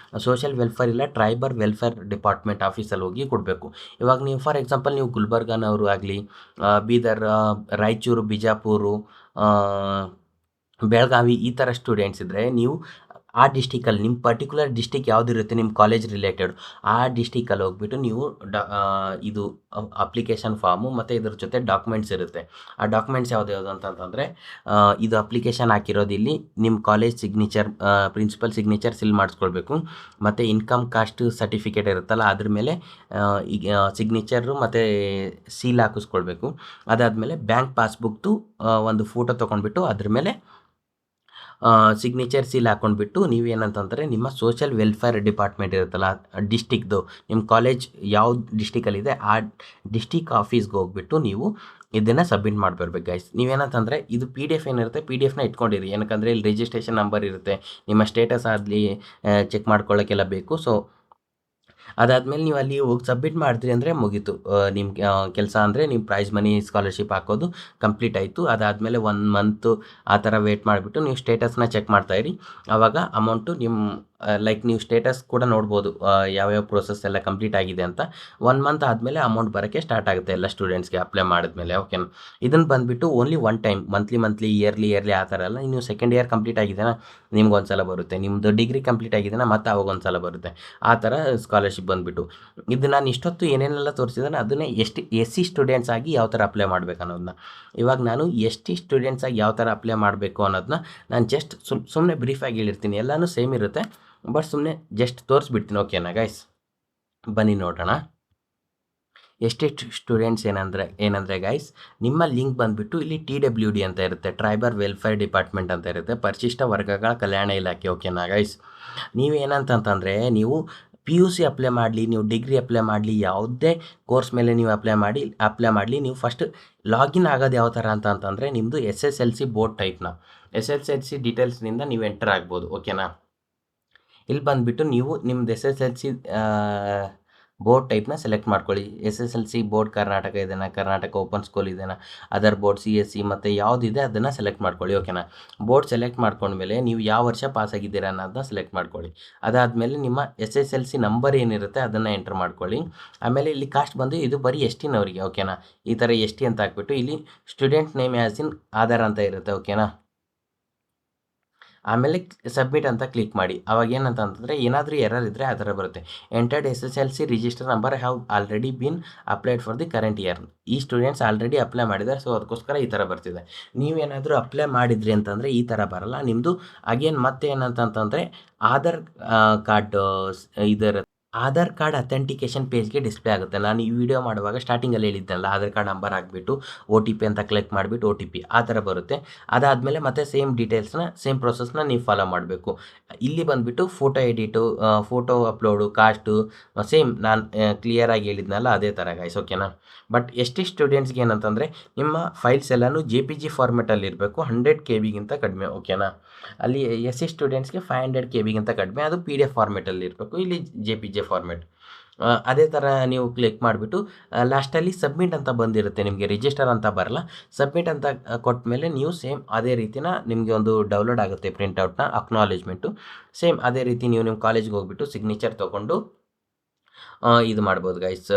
ಸೋಷಲ್ ವೆಲ್ಫೇರ್ ಇಲ್ಲ ಟ್ರೈಬಲ್ ವೆಲ್ಫೇರ್ ಡಿಪಾರ್ಟ್ಮೆಂಟ್ ಆಫೀಸಲ್ಲಿ ಹೋಗಿ ಕೊಡಬೇಕು. ಇವಾಗ ನೀವು ಫಾರ್ ಎಕ್ಸಾಂಪಲ್ ನೀವು ಗುಲ್ಬರ್ಗಾನವರು ಆಗಲಿ, ಬೀದರ್, ರಾಯಚೂರು, ಬಿಜಾಪುರ, ಬೆಳಗಾವಿ ಈ ಥರ ಸ್ಟೂಡೆಂಟ್ಸ್ ಇದ್ದರೆ ನೀವು ಆ ಡಿಸ್ಟಿಕಲ್ಲಿ ನಿಮ್ಮ ಪರ್ಟಿಕ್ಯುಲರ್ ಡಿಸ್ಟಿಕ್ ಯಾವುದಿರುತ್ತೆ ನಿಮ್ಮ ಕಾಲೇಜ್ ರಿಲೇಟೆಡ್ ಆ ಡಿಸ್ಟಿಕಲ್ಲಿ ಹೋಗ್ಬಿಟ್ಟು ನೀವು ಇದು ಅಪ್ಲಿಕೇಶನ್ ಫಾರ್ಮು ಮತ್ತು ಇದ್ರ ಜೊತೆ ಡಾಕ್ಯುಮೆಂಟ್ಸ್ ಇರುತ್ತೆ. ಆ ಡಾಕ್ಯುಮೆಂಟ್ಸ್ ಯಾವುದು ಅಂತಂತಂದರೆ ಇದು ಅಪ್ಲಿಕೇಶನ್ ಹಾಕಿರೋದು ಇಲ್ಲಿ ನಿಮ್ಮ ಕಾಲೇಜ್ ಸಿಗ್ನೇಚರ್ ಪ್ರಿನ್ಸಿಪಲ್ ಸಿಗ್ನೇಚರ್ ಸಿಲ್ ಮಾಡಿಸ್ಕೊಳ್ಬೇಕು. ಮತ್ತು ಇನ್ಕಮ್ ಕಾಸ್ಟ್ ಸರ್ಟಿಫಿಕೇಟ್ ಇರುತ್ತಲ್ಲ ಅದ್ರ ಮೇಲೆ ಸಿಗ್ನೇಚರು ಮತ್ತು ಸೀಲ್ ಹಾಕಿಸ್ಕೊಳ್ಬೇಕು. ಅದಾದಮೇಲೆ ಬ್ಯಾಂಕ್ ಪಾಸ್ಬುಕ್ದು ಒಂದು ಫೋಟೋ ತೊಗೊಂಡ್ಬಿಟ್ಟು ಅದ್ರ ಮೇಲೆ ಸಿಗ್ನೇಚರ್ ಸೀಲ್ ಹಾಕ್ಕೊಂಡ್ಬಿಟ್ಟು ನೀವೇನಂತಂದರೆ ನಿಮ್ಮ ಸೋಷಿಯಲ್ ವೆಲ್ಫೇರ್ ಡಿಪಾರ್ಟ್ಮೆಂಟ್ ಇರುತ್ತಲ್ಲ ಡಿಸ್ಟಿಕ್ದು ನಿಮ್ಮ ಕಾಲೇಜ್ ಯಾವ ಡಿಸ್ಟಿಕಲ್ಲಿದೆ ಆ ಡಿಸ್ಟಿಕ್ ಆಫೀಸ್ಗೆ ಹೋಗ್ಬಿಟ್ಟು ನೀವು ಇದನ್ನು ಸಬ್ಮಿಟ್ ಮಾಡಿಬರ್ಬೇಕು ಗೈಸ್. ನೀವೇನಂತಂದರೆ ಇದು PDF ಏನಿರುತ್ತೆ PDFನ ಇಟ್ಕೊಂಡಿರಿ, ಏನಕ್ಕಂದರೆ ಇಲ್ಲಿ ರಿಜಿಸ್ಟ್ರೇಷನ್ ನಂಬರ್ ಇರುತ್ತೆ, ನಿಮ್ಮ ಸ್ಟೇಟಸ್ ಆಗಲಿ ಚೆಕ್ ಮಾಡ್ಕೊಳ್ಳೋಕ್ಕೆಲ್ಲ ಬೇಕು. ಸೊ ಅದಾದಮೇಲೆ ನೀವು ಅಲ್ಲಿ ಹೋಗಿ ಸಬ್ಮಿಟ್ ಮಾಡಿದ್ರಿ ಅಂದರೆ ಮುಗೀತು ನಿಮ್ಮ ಕೆಲಸ. ಅಂದರೆ ನಿಮ್ಮ ಪ್ರೈಸ್ ಮನಿ ಸ್ಕಾಲರ್ಶಿಪ್ ಹಾಕೋದು ಕಂಪ್ಲೀಟ್ ಆಯಿತು. ಅದಾದಮೇಲೆ 1 ಮಂತು ಆ ಥರ ವೇಟ್ ಮಾಡಿಬಿಟ್ಟು ನೀವು ಸ್ಟೇಟಸ್ನ ಚೆಕ್ ಮಾಡ್ತಾಯಿರಿ. ಆವಾಗ ಅಮೌಂಟು ನಿಮ್ಮ ಲೈಕ್ ನೀವು ಸ್ಟೇಟಸ್ ಕೂಡ ನೋಡ್ಬೋದು ಯಾವ್ಯಾವ ಪ್ರೋಸೆಸ್ ಎಲ್ಲ ಕಂಪ್ಲೀಟ್ ಆಗಿದೆ ಅಂತ. 1 ಮಂತ್ ಆದಮೇಲೆ ಅಮೌಂಟ್ ಬರೋಕ್ಕೆ ಸ್ಟಾರ್ಟ್ ಆಗುತ್ತೆ ಎಲ್ಲ ಸ್ಟೂಡೆಂಟ್ಸ್ಗೆ ಅಪ್ಲೈ ಮಾಡಿದ್ಮೇಲೆ. ಓಕೆನಾ, ಇದನ್ನು ಬಂದುಬಿಟ್ಟು ಓನ್ಲಿ 1 ಟೈಮ್, ಮಂತ್ಲಿ ಇಯರ್ಲಿ ಆ ಥರ ಎಲ್ಲ. ನೀವು ಸೆಕೆಂಡ್ ಇಯರ್ ಕಂಪ್ಲೀಟ್ ಆಗಿದೆನಾ ನಿಮ್ಗೆ ಒಂದು ಸಲ ಬರುತ್ತೆ, ನಿಮ್ಮದು ಡಿಗ್ರಿ ಕಂಪ್ಲೀಟ್ ಆಗಿದೆನಾ ಮತ್ತು ಅವಾಗ ಒಂದು ಸಲ ಬರುತ್ತೆ. ಆ ಥರ ಸ್ಕಾಲರ್ಶಿಪ್ ಬಂದುಬಿಟ್ಟು ಇದು ನಾನು ಇಷ್ಟೊತ್ತು ಏನೇನೆಲ್ಲ ತೋರಿಸಿದಾನೆ ಅದನ್ನೇ SC ಸ್ಟೂಡೆಂಟ್ಸ್ ಆಗಿ ಯಾವ ಥರ ಅಪ್ಲೈ ಮಾಡಬೇಕು ಅನ್ನೋದನ್ನ. ಇವಾಗ ನಾನು ST ಸ್ಟೂಡೆಂಟ್ಸ್ ಆಗಿ ಯಾವ ಥರ ಅಪ್ಲೈ ಮಾಡಬೇಕು ಅನ್ನೋದನ್ನ ನಾನು ಜಸ್ಟ್ ಸುಮ್ಮನೆ ಬ್ರೀಫಾಗಿ ಹೇಳಿರ್ತೀನಿ. ಎಲ್ಲನೂ ಸೇಮ್ ಇರುತ್ತೆ, ಬಟ್ ಸುಮ್ಮನೆ ಜಸ್ಟ್ ತೋರಿಸ್ಬಿಡ್ತೀನಿ. ಓಕೆನಾ ಗೈಸ್, ಬನ್ನಿ ನೋಡೋಣ. ST ಸ್ಟೂಡೆಂಟ್ಸ್ ಏನಂದರೆ ಗೈಸ್, ನಿಮ್ಮ ಲಿಂಕ್ ಬಂದುಬಿಟ್ಟು ಇಲ್ಲಿ TWD ಅಂತ ಇರುತ್ತೆ, ಟ್ರೈಬಲ್ ವೆಲ್ಫೇರ್ ಡಿಪಾರ್ಟ್ಮೆಂಟ್ ಅಂತ ಇರುತ್ತೆ, ಪರಿಶಿಷ್ಟ ವರ್ಗಗಳ ಕಲ್ಯಾಣ ಇಲಾಖೆ. ಓಕೆನಾ ಗೈಸ್, ನೀವೇನಂತಂದರೆ ನೀವು PUC ಅಪ್ಲೈ ಮಾಡಲಿ, ನೀವು ಡಿಗ್ರಿ ಅಪ್ಲೈ ಮಾಡಲಿ, ಯಾವುದೇ ಕೋರ್ಸ್ ಮೇಲೆ ನೀವು ಅಪ್ಲೈ ಮಾಡಲಿ, ನೀವು ಫಸ್ಟ್ ಲಾಗಿನ್ ಆಗೋದು ಯಾವ ಥರ ಅಂತಂದರೆ ನಿಮ್ಮದು SSLC ಬೋರ್ಡ್ ಟೈಪ್ನ SSLC ಡೀಟೇಲ್ಸ್ನಿಂದ ನೀವು ಎಂಟರ್ ಆಗ್ಬೋದು. ಓಕೆನಾ, ಇಲ್ಲಿ ಬಂದುಬಿಟ್ಟು ನೀವು ನಿಮ್ಮದು SSLC ಬೋರ್ಡ್ ಟೈಪ್ನ ಸೆಲೆಕ್ಟ್ ಮಾಡ್ಕೊಳ್ಳಿ. SSLC ಬೋರ್ಡ್ ಕರ್ನಾಟಕ ಇದೆನಾ, ಕರ್ನಾಟಕ ಓಪನ್ ಸ್ಕೂಲ್ ಇದೆನಾ, ಅದರ್ ಬೋರ್ಡ್ CSE ಮತ್ತು ಯಾವುದಿದೆ ಅದನ್ನು ಸೆಲೆಕ್ಟ್ ಮಾಡ್ಕೊಳ್ಳಿ. ಓಕೆನಾ, ಬೋರ್ಡ್ ಸೆಲೆಕ್ಟ್ ಮಾಡ್ಕೊಂಡ್ಮೇಲೆ ನೀವು ಯಾವ ವರ್ಷ ಪಾಸ್ ಆಗಿದ್ದೀರಾ ಅನ್ನೋದನ್ನ ಸೆಲೆಕ್ಟ್ ಮಾಡ್ಕೊಳ್ಳಿ. ಅದಾದಮೇಲೆ ನಿಮ್ಮ SSLC ನಂಬರ್ ಏನಿರುತ್ತೆ ಅದನ್ನು ಎಂಟರ್ ಮಾಡ್ಕೊಳ್ಳಿ. ಆಮೇಲೆ ಇಲ್ಲಿ ಕಾಸ್ಟ್ ಬಂದು ಇದು ಬರೀ STನವರಿಗೆ. ಓಕೆನಾ, ಈ ಥರ ST ಅಂತ ಹಾಕ್ಬಿಟ್ಟು ಇಲ್ಲಿ student name as in Aadhaar ಅಂತ ಇರುತ್ತೆ. ಓಕೆನಾ, ಆಮೇಲೆ ಸಬ್ಮಿಟ್ ಅಂತ ಕ್ಲಿಕ್ ಮಾಡಿ. ಅವಾಗ ಏನಂತಂದರೆ ಏನಾದರೂ ಎರರ್ ಇದ್ದರೆ ಆ ಥರ ಬರುತ್ತೆ. Entered SSLC register number have already bean applied for the current year. ಈ ಸ್ಟೂಡೆಂಟ್ಸ್ ಆಲ್ರೆಡಿ ಅಪ್ಲೈ ಮಾಡಿದ್ದಾರೆ, ಸೊ ಅದಕ್ಕೋಸ್ಕರ ಈ ಥರ ಬರ್ತಿದೆ. ನೀವೇನಾದರೂ ಅಪ್ಲೈ ಮಾಡಿದ್ರಿ ಅಂತಂದರೆ ಈ ಥರ ಬರಲ್ಲ. ನಿಮ್ಮದು ಅಗೇನ್ ಮತ್ತೆ ಏನಂತಂದರೆ ಆಧಾರ್ ಕಾರ್ಡ್ ಇದರ ಆಧಾರ್ ಕಾರ್ಡ್ ಅಥೆಂಟಿಕೇಷನ್ ಪೇಜ್ಗೆ ಡಿಸ್ಪ್ಲೇ ಆಗುತ್ತೆ. ನಾನು ಈ ವಿಡಿಯೋ ಮಾಡುವಾಗ ಸ್ಟಾರ್ಟಿಂಗಲ್ಲಿ ಹೇಳಿದ್ದೆನಲ್ಲ, ಆಧಾರ್ ಕಾರ್ಡ್ ನಂಬರ್ ಹಾಕ್ಬಿಟ್ಟು OTP ಅಂತ ಕ್ಲಿಕ್ ಮಾಡಿಬಿಟ್ಟು OTP ಆ ಥರ ಬರುತ್ತೆ. ಅದಾದಮೇಲೆ ಮತ್ತೆ ಸೇಮ್ ಡೀಟೇಲ್ಸ್ನ ಸೇಮ್ ಪ್ರೊಸೆಸ್ನ ನೀವು ಫಾಲೋ ಮಾಡಬೇಕು. ಇಲ್ಲಿ ಬಂದುಬಿಟ್ಟು photo edit, photo upload, cost same ನಾನು ಕ್ಲಿಯರಾಗಿ ಹೇಳಿದ್ನಲ್ಲ ಅದೇ ಥರ ಗೈಸ್. ಓಕೆನಾ, ಬಟ್ ST ಸ್ಟೂಡೆಂಟ್ಸ್ಗೆ ಏನಂತಂದರೆ ನಿಮ್ಮ ಫೈಲ್ಸ್ ಎಲ್ಲನೂ JPG ಫಾರ್ಮೆಟಲ್ಲಿ ಇರಬೇಕು, 100 KB ಕಡಿಮೆ. ಓಕೆನಾ, ಅಲ್ಲಿ SC ಸ್ಟೂಡೆಂಟ್ಸ್ಗೆ 500 KB ಕಡಿಮೆ, ಅದು PDF ಫಾರ್ಮೆಟಲ್ಲಿ ಇರಬೇಕು, ಇಲ್ಲಿ JPG ಫಾರ್ಮೆಟ್. ಅದೇ ಥರ ನೀವು ಕ್ಲಿಕ್ ಮಾಡಿಬಿಟ್ಟು ಲಾಸ್ಟಲ್ಲಿ ಸಬ್ಮಿಟ್ ಅಂತ ಬಂದಿರುತ್ತೆ, ನಿಮಗೆ ರಿಜಿಸ್ಟರ್ ಅಂತ ಬರಲ್ಲ. ಸಬ್ಮಿಟ್ ಅಂತ ಕೊಟ್ಟ ಮೇಲೆ ನೀವು ಸೇಮ್ ಅದೇ ರೀತಿನ ನಿಮಗೆ ಒಂದು ಡೌನ್ಲೋಡ್ ಆಗುತ್ತೆ ಪ್ರಿಂಟೌಟ್ನ ಅಕ್ನಾಲೇಜ್ಮೆಂಟು. ಸೇಮ್ ಅದೇ ರೀತಿ ನೀವು ನಿಮ್ಮ ಕಾಲೇಜ್ಗೆ ಹೋಗ್ಬಿಟ್ಟು ಸಿಗ್ನೇಚರ್ ತೊಗೊಂಡು ಇದು ಮಾಡ್ಬೋದು ಗೈಸ್.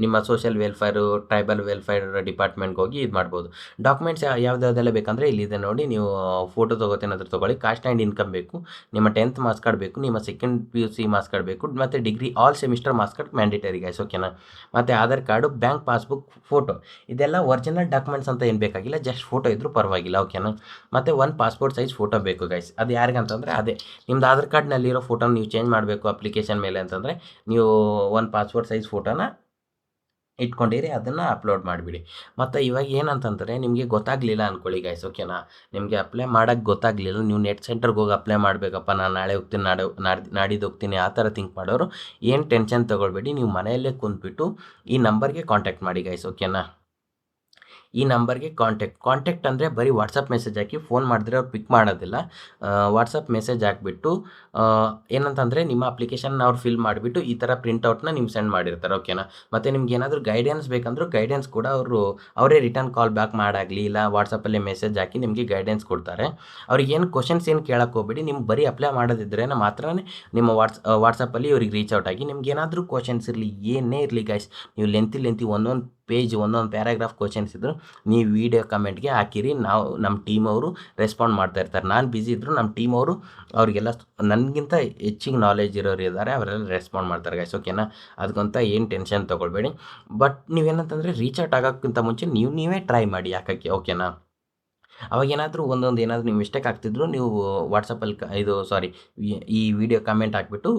ನಿಮ್ಮ ಸೋಷಿಯಲ್ ವೆಲ್ಫೇರು ಟ್ರೈಬಲ್ ವೆಲ್ಫೇರ್ ಡಿಪಾರ್ಟ್ಮೆಂಟ್ಗೆ ಹೋಗಿ ಇದು ಮಾಡ್ಬೋದು. ಡಾಕ್ಯುಮೆಂಟ್ಸ್ ಯಾವುದೆಲ್ಲ ಬೇಕಂದರೆ ಇಲ್ಲಿದೆ ನೋಡಿ, ನೀವು ಫೋಟೋ ತೊಗೋತೇನಾದ್ರೂ ತೊಗೊಳ್ಳಿ. ಕಾಸ್ಟ್ ಆ್ಯಂಡ್ ಇನ್ಕಮ್ ಬೇಕು, ನಿಮ್ಮ 10th ಮಾರ್ಕ್ಸ್ ಕಾರ್ಡ್ ಬೇಕು, ನಿಮ್ಮ ಸೆಕೆಂಡ್ PUC ಮಾರ್ಕ್ಸ್ ಕಾರ್ಡ್ ಬೇಕು, ಮತ್ತು degree all semester marks card mandatory guys. ಓಕೆನಾ, ಮತ್ತು Aadhaar card, bank passbook, photo, ಇದೆಲ್ಲ ಒರಿಜಿನಲ್ ಡಾಕ್ಯುಮೆಂಟ್ಸ್ ಅಂತ ಏನು ಬೇಕಾಗಿಲ್ಲ, ಜಸ್ಟ್ ಫೋಟೋ ಇದ್ದರೂ ಪರವಾಗಿಲ್ಲ. ಓಕೆನಾ, ಮತ್ತು 1 ಪಾಸ್ಪೋರ್ಟ್ ಸೈಜ್ ಫೋಟೋ ಬೇಕು ಗೈಸ್. ಅದು ಯಾರಿಗಂತಂದರೆ ಅದೇ ನಿಮ್ಮದು ಆಧಾರ್ ಕಾರ್ಡ್ನಲ್ಲಿರೋ ಫೋಟೋನ ನೀವು ಚೇಂಜ್ ಮಾಡಬೇಕು ಅಪ್ಲಿಕೇಶನ್ ಮೇಲೆ ಅಂತಂದರೆ ನೀವು 1 ಪಾಸ್ಪೋರ್ಟ್ ಸೈಜ್ ಫೋಟೋನ ಇಟ್ಕೊಂಡಿರಿ, ಅದನ್ನು ಅಪ್ಲೋಡ್ ಮಾಡಿಬಿಡಿ. ಮತ್ತು ಇವಾಗ ಏನಂತಂದರೆ ನಿಮಗೆ ಗೊತ್ತಾಗಲಿಲ್ಲ ಅಂದ್ಕೊಳ್ಳಿ ಗೈಸ್. ಓಕೆನಾ, ನಿಮಗೆ ಅಪ್ಲೈ ಮಾಡೋಕ್ಕೆ ಗೊತ್ತಾಗಲಿಲ್ಲ, ನೀವು ನೆಟ್ ಸೆಂಟರ್ಗೆ ಹೋಗಿ ಅಪ್ಲೈ ಮಾಡಬೇಕಪ್ಪ, ನಾನು ನಾಳೆ ಹೋಗ್ತೀನಿ, ನಾಡಿದ್ದು ಹೋಗ್ತೀನಿ, ಆ ಥರ ಥಿಂಕ್ ಮಾಡೋರು ಏನು ಟೆನ್ಷನ್ ತೊಗೊಳ್ಬೇಡಿ. ನೀವು ಮನೆಯಲ್ಲೇ ಕುಂತ್ಬಿಟ್ಟು ಈ ನಂಬರ್ಗೆ ಕಾಂಟ್ಯಾಕ್ಟ್ ಮಾಡಿ ಗೈಸ್. ಓಕೆನಾ, ಈ ನಂಬರ್ಗೆ ಕಾಂಟ್ಯಾಕ್ಟ್ ಅಂದರೆ ಬರೀ ವಾಟ್ಸಪ್ ಮೆಸೇಜ್ ಹಾಕಿ, ಫೋನ್ ಮಾಡಿದ್ರೆ ಅವ್ರು ಪಿಕ್ ಮಾಡೋದಿಲ್ಲ. ವಾಟ್ಸಪ್ ಮೆಸೇಜ್ ಹಾಕಿಬಿಟ್ಟು ಏನಂತಂದರೆ ನಿಮ್ಮ ಅಪ್ಲಿಕೇಶನ್ ಅವ್ರು ಫಿಲ್ ಮಾಡಿಬಿಟ್ಟು ಈ ಥರ ಪ್ರಿಂಟೌಟ್ನ ನಿಮ್ಗೆ ಸೆಂಡ್ ಮಾಡಿರ್ತಾರೆ. ಓಕೆನಾ, ಮತ್ತು ನಿಮ್ಗೆ ಏನಾದರೂ ಗೈಡೆನ್ಸ್ ಬೇಕಂದ್ರೂ ಗೈಡೆನ್ಸ್ ಕೂಡ ಅವರೇ ರಿಟರ್ನ್ ಕಾಲ್ ಬ್ಯಾಕ್ ಮಾಡಾಗಲಿ ಇಲ್ಲ ವಾಟ್ಸಪ್ಪಲ್ಲಿ ಮೆಸೇಜ್ ಹಾಕಿ ನಿಮಗೆ ಗೈಡೆನ್ಸ್ ಕೊಡ್ತಾರೆ. ಅವ್ರಿಗೆ ಏನು ಕ್ವಶನ್ಸ್ ಏನು ಕೇಳೋಕ್ಕೆ ಹೋಗ್ಬೇಡಿ, ನಿಮ್ಗೆ ಬರೀ ಅಪ್ಲೈ ಮಾಡೋದಿದ್ರೆ ಮಾತ್ರ ನಿಮ್ಮ ವಾಟ್ಸಪ್ಪಲ್ಲಿ ಇವ್ರಿಗೆ ರೀಚ್ ಔಟ್ ಆಗಿ. ನಿಮ್ಗೆ ಏನಾದರೂ ಕ್ವಶನ್ಸ್ ಇರಲಿ, ಏನೇ ಇರಲಿ ಗೈಸ್, ನೀವು ಲೆಂತಿ ಒಂದೊಂದು ಪೇಜ್ ಒಂದೊಂದು ಪ್ಯಾರಾಗ್ರಾಫ್ ಕ್ವಶನ್ಸ್ ಇದ್ದರು ನೀವು ವೀಡಿಯೋ ಕಮೆಂಟ್ಗೆ ಹಾಕಿರಿ, ನಾವು ನಮ್ಮ ಟೀಮ್ ಅವರು ರೆಸ್ಪಾಂಡ್ ಮಾಡ್ತಾ ಇರ್ತಾರೆ. ನಾನು ಬ್ಯುಸಿ ಇದ್ದರು ನಮ್ಮ ಟೀಮ್ ಅವರು ಅವ್ರಿಗೆಲ್ಲ ನನಗಿಂತ ಹೆಚ್ಚಿಗೆ ನಾಲೆಜ್ ಇರೋರು ಇದ್ದಾರೆ, ಅವರೆಲ್ಲ ರೆಸ್ಪಾಂಡ್ ಮಾಡ್ತಾರೆ ಗೈಸ್. ಓಕೆನಾ, ಅದಕ್ಕಂತ ಏನು ಟೆನ್ಷನ್ ತೊಗೊಳ್ಬೇಡಿ. ಬಟ್ ನೀವೇನಂತಂದರೆ ರೀಚಾರ್ಟ್ ಆಗೋಕ್ಕಿಂತ ಮುಂಚೆ ನೀವೇ ಟ್ರೈ ಮಾಡಿ ಹಾಕೋಕ್ಕೆ. ಓಕೆನಾ, ಅವಾಗೇನಾದರೂ ಒಂದೊಂದು ಏನಾದರೂ ನೀವು ಮಿಸ್ಟೇಕ್ ಆಗ್ತಿದ್ರು ನೀವು ವಾಟ್ಸಪ್ಪಲ್ಲಿ ಈ ವಿಡಿಯೋ ಕಮೆಂಟ್ ಹಾಕ್ಬಿಟ್ಟು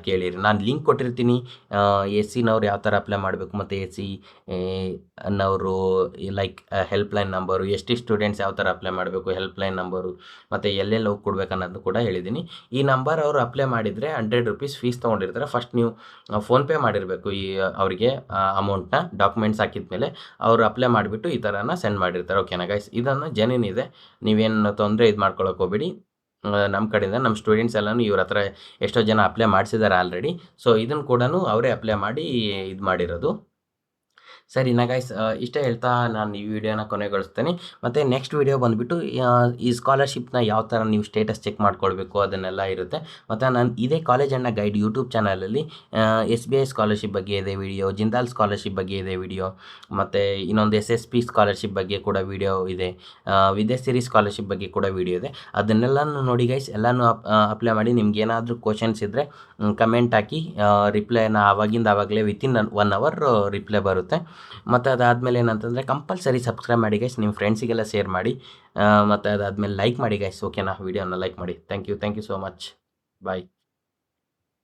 ಕೇಳಿರಿ. ನಾನು ಲಿಂಕ್ ಕೊಟ್ಟಿರ್ತೀನಿ. ಎಸ್ ಸಿನವ್ರು ಯಾವ ಥರ ಅಪ್ಲೈ ಮಾಡಬೇಕು ಮತ್ತು ಎಸ್ ಸಿ ನವರು like helpline number, S T students ಯಾವ ಥರ ಅಪ್ಲೈ ಮಾಡಬೇಕು, ಹೆಲ್ಪ್ಲೈನ್ ನಂಬರು ಮತ್ತು ಎಲ್ಲೆಲ್ಲಿ ಹೋಗಿ ಕೊಡ್ಬೇಕು ಅನ್ನೋದು ಕೂಡ ಹೇಳಿದ್ದೀನಿ. ಈ ನಂಬರ್ ಅವರು ಅಪ್ಲೈ ಮಾಡಿದರೆ 100 ರೂಪೀಸ್ ಫೀಸ್ ತೊಗೊಂಡಿರ್ತಾರೆ. ಫಸ್ಟ್ ನೀವು ಫೋನ್ಪೇ ಮಾಡಿರಬೇಕು ಈ ಅವರಿಗೆ ಅಮೌಂಟ್ನ ಡಾಕ್ಯುಮೆಂಟ್ಸ್ ಹಾಕಿದ ಮೇಲೆ ಅವರು ಅಪ್ಲೈ ಮಾಡಿಬಿಟ್ಟು ಈ ಥರನ ಸೆಂಡ್ ಮಾಡಿರ್ತಾರೆ. ಓಕೆನಾ ಗೈಸ್, ಇದನ್ನು ಜೆನ್ಯೂನ್ ಇದೆ, ನೀವೇನು ತೊಂದರೆ ಇದು ಮಾಡ್ಕೊಳಕ್ಕೆ ಹೋಗ್ಬೇಡಿ. ನಮ್ಮ ಕಡೆಯಿಂದ ನಮ್ಮ ಸ್ಟೂಡೆಂಟ್ಸ್ ಎಲ್ಲನೂ ಇವ್ರ ಹತ್ರ ಎಷ್ಟೋ ಜನ ಅಪ್ಲೈ ಮಾಡಿಸಿದ್ದಾರೆ ಆಲ್ರೆಡಿ. ಸೊ ಇದನ್ನು ಕೂಡ ಅವರೇ ಅಪ್ಲೈ ಮಾಡಿ ಇದು ಮಾಡಿರೋದು. ಸರಿನಾ ಗೈಸ್, ಇಷ್ಟೇ ಹೇಳ್ತಾ ನಾನು ಈ ವಿಡಿಯೋನ ಕೊನೆಗೊಳಿಸ್ತೇನೆ. ಮತ್ತು ನೆಕ್ಸ್ಟ್ ವಿಡಿಯೋ ಬಂದುಬಿಟ್ಟು ಈ ಸ್ಕಾಲರ್ಶಿಪ್ನ ಯಾವ ಥರ ನೀವು ಸ್ಟೇಟಸ್ ಚೆಕ್ ಮಾಡ್ಕೊಳ್ಬೇಕು ಅದನ್ನೆಲ್ಲ ಇರುತ್ತೆ. ಮತ್ತು ನಾನು ಇದೇ ಕಾಲೇಜ್ ಅಣ್ಣ ಗೈಡ್ ಯೂಟ್ಯೂಬ್ ಚಾನಲಲ್ಲಿ SBI ಸ್ಕಾಲರ್ಶಿಪ್ ಬಗ್ಗೆ ಇದೆ ವಿಡಿಯೋ, ಜಿಂದಾಲ್ ಸ್ಕಾಲರ್ಶಿಪ್ ಬಗ್ಗೆ ಇದೆ ವಿಡಿಯೋ, ಮತ್ತು ಇನ್ನೊಂದು SSP ಸ್ಕಾಲರ್ಶಿಪ್ ಬಗ್ಗೆ ಕೂಡ ವಿಡಿಯೋ ಇದೆ, ವಿದ್ಯಾಸಿರಿ ಸ್ಕಾಲರ್ಶಿಪ್ ಬಗ್ಗೆ ಕೂಡ ವಿಡಿಯೋ ಇದೆ. ಅದನ್ನೆಲ್ಲನೂ ನೋಡಿ ಗೈಸ್, ಎಲ್ಲನೂ ಅಪ್ಲೈ ಮಾಡಿ. ನಿಮ್ಗೆ ಏನಾದರೂ ಕ್ವಶನ್ಸ್ ಇದ್ದರೆ ಕಮೆಂಟ್ ಹಾಕಿ, ರಿಪ್ಲೈನ ಆವಾಗಲೇ ವಿತಿನ್ 1 ಅವರ್ ರಿಪ್ಲೈ ಬರುತ್ತೆ. ಮತ್ತು ಅದಾದಮೇಲೆ ಏನಂತಂದರೆ ಕಂಪಲ್ಸರಿ ಸಬ್ಸ್ಕ್ರೈಬ್ ಮಾಡಿ ಗೈಸ್, ನಿಮ್ಮ ಫ್ರೆಂಡ್ಸಿಗೆಲ್ಲ ಶೇರ್ ಮಾಡಿ. ಮತ್ತು ಅದಾದಮೇಲೆ ಲೈಕ್ ಮಾಡಿ ಗೈಸ್. ಓಕೆನಾ, ವಿಡಿಯೋನ ಲೈಕ್ ಮಾಡಿ. Thank you so much. Bye.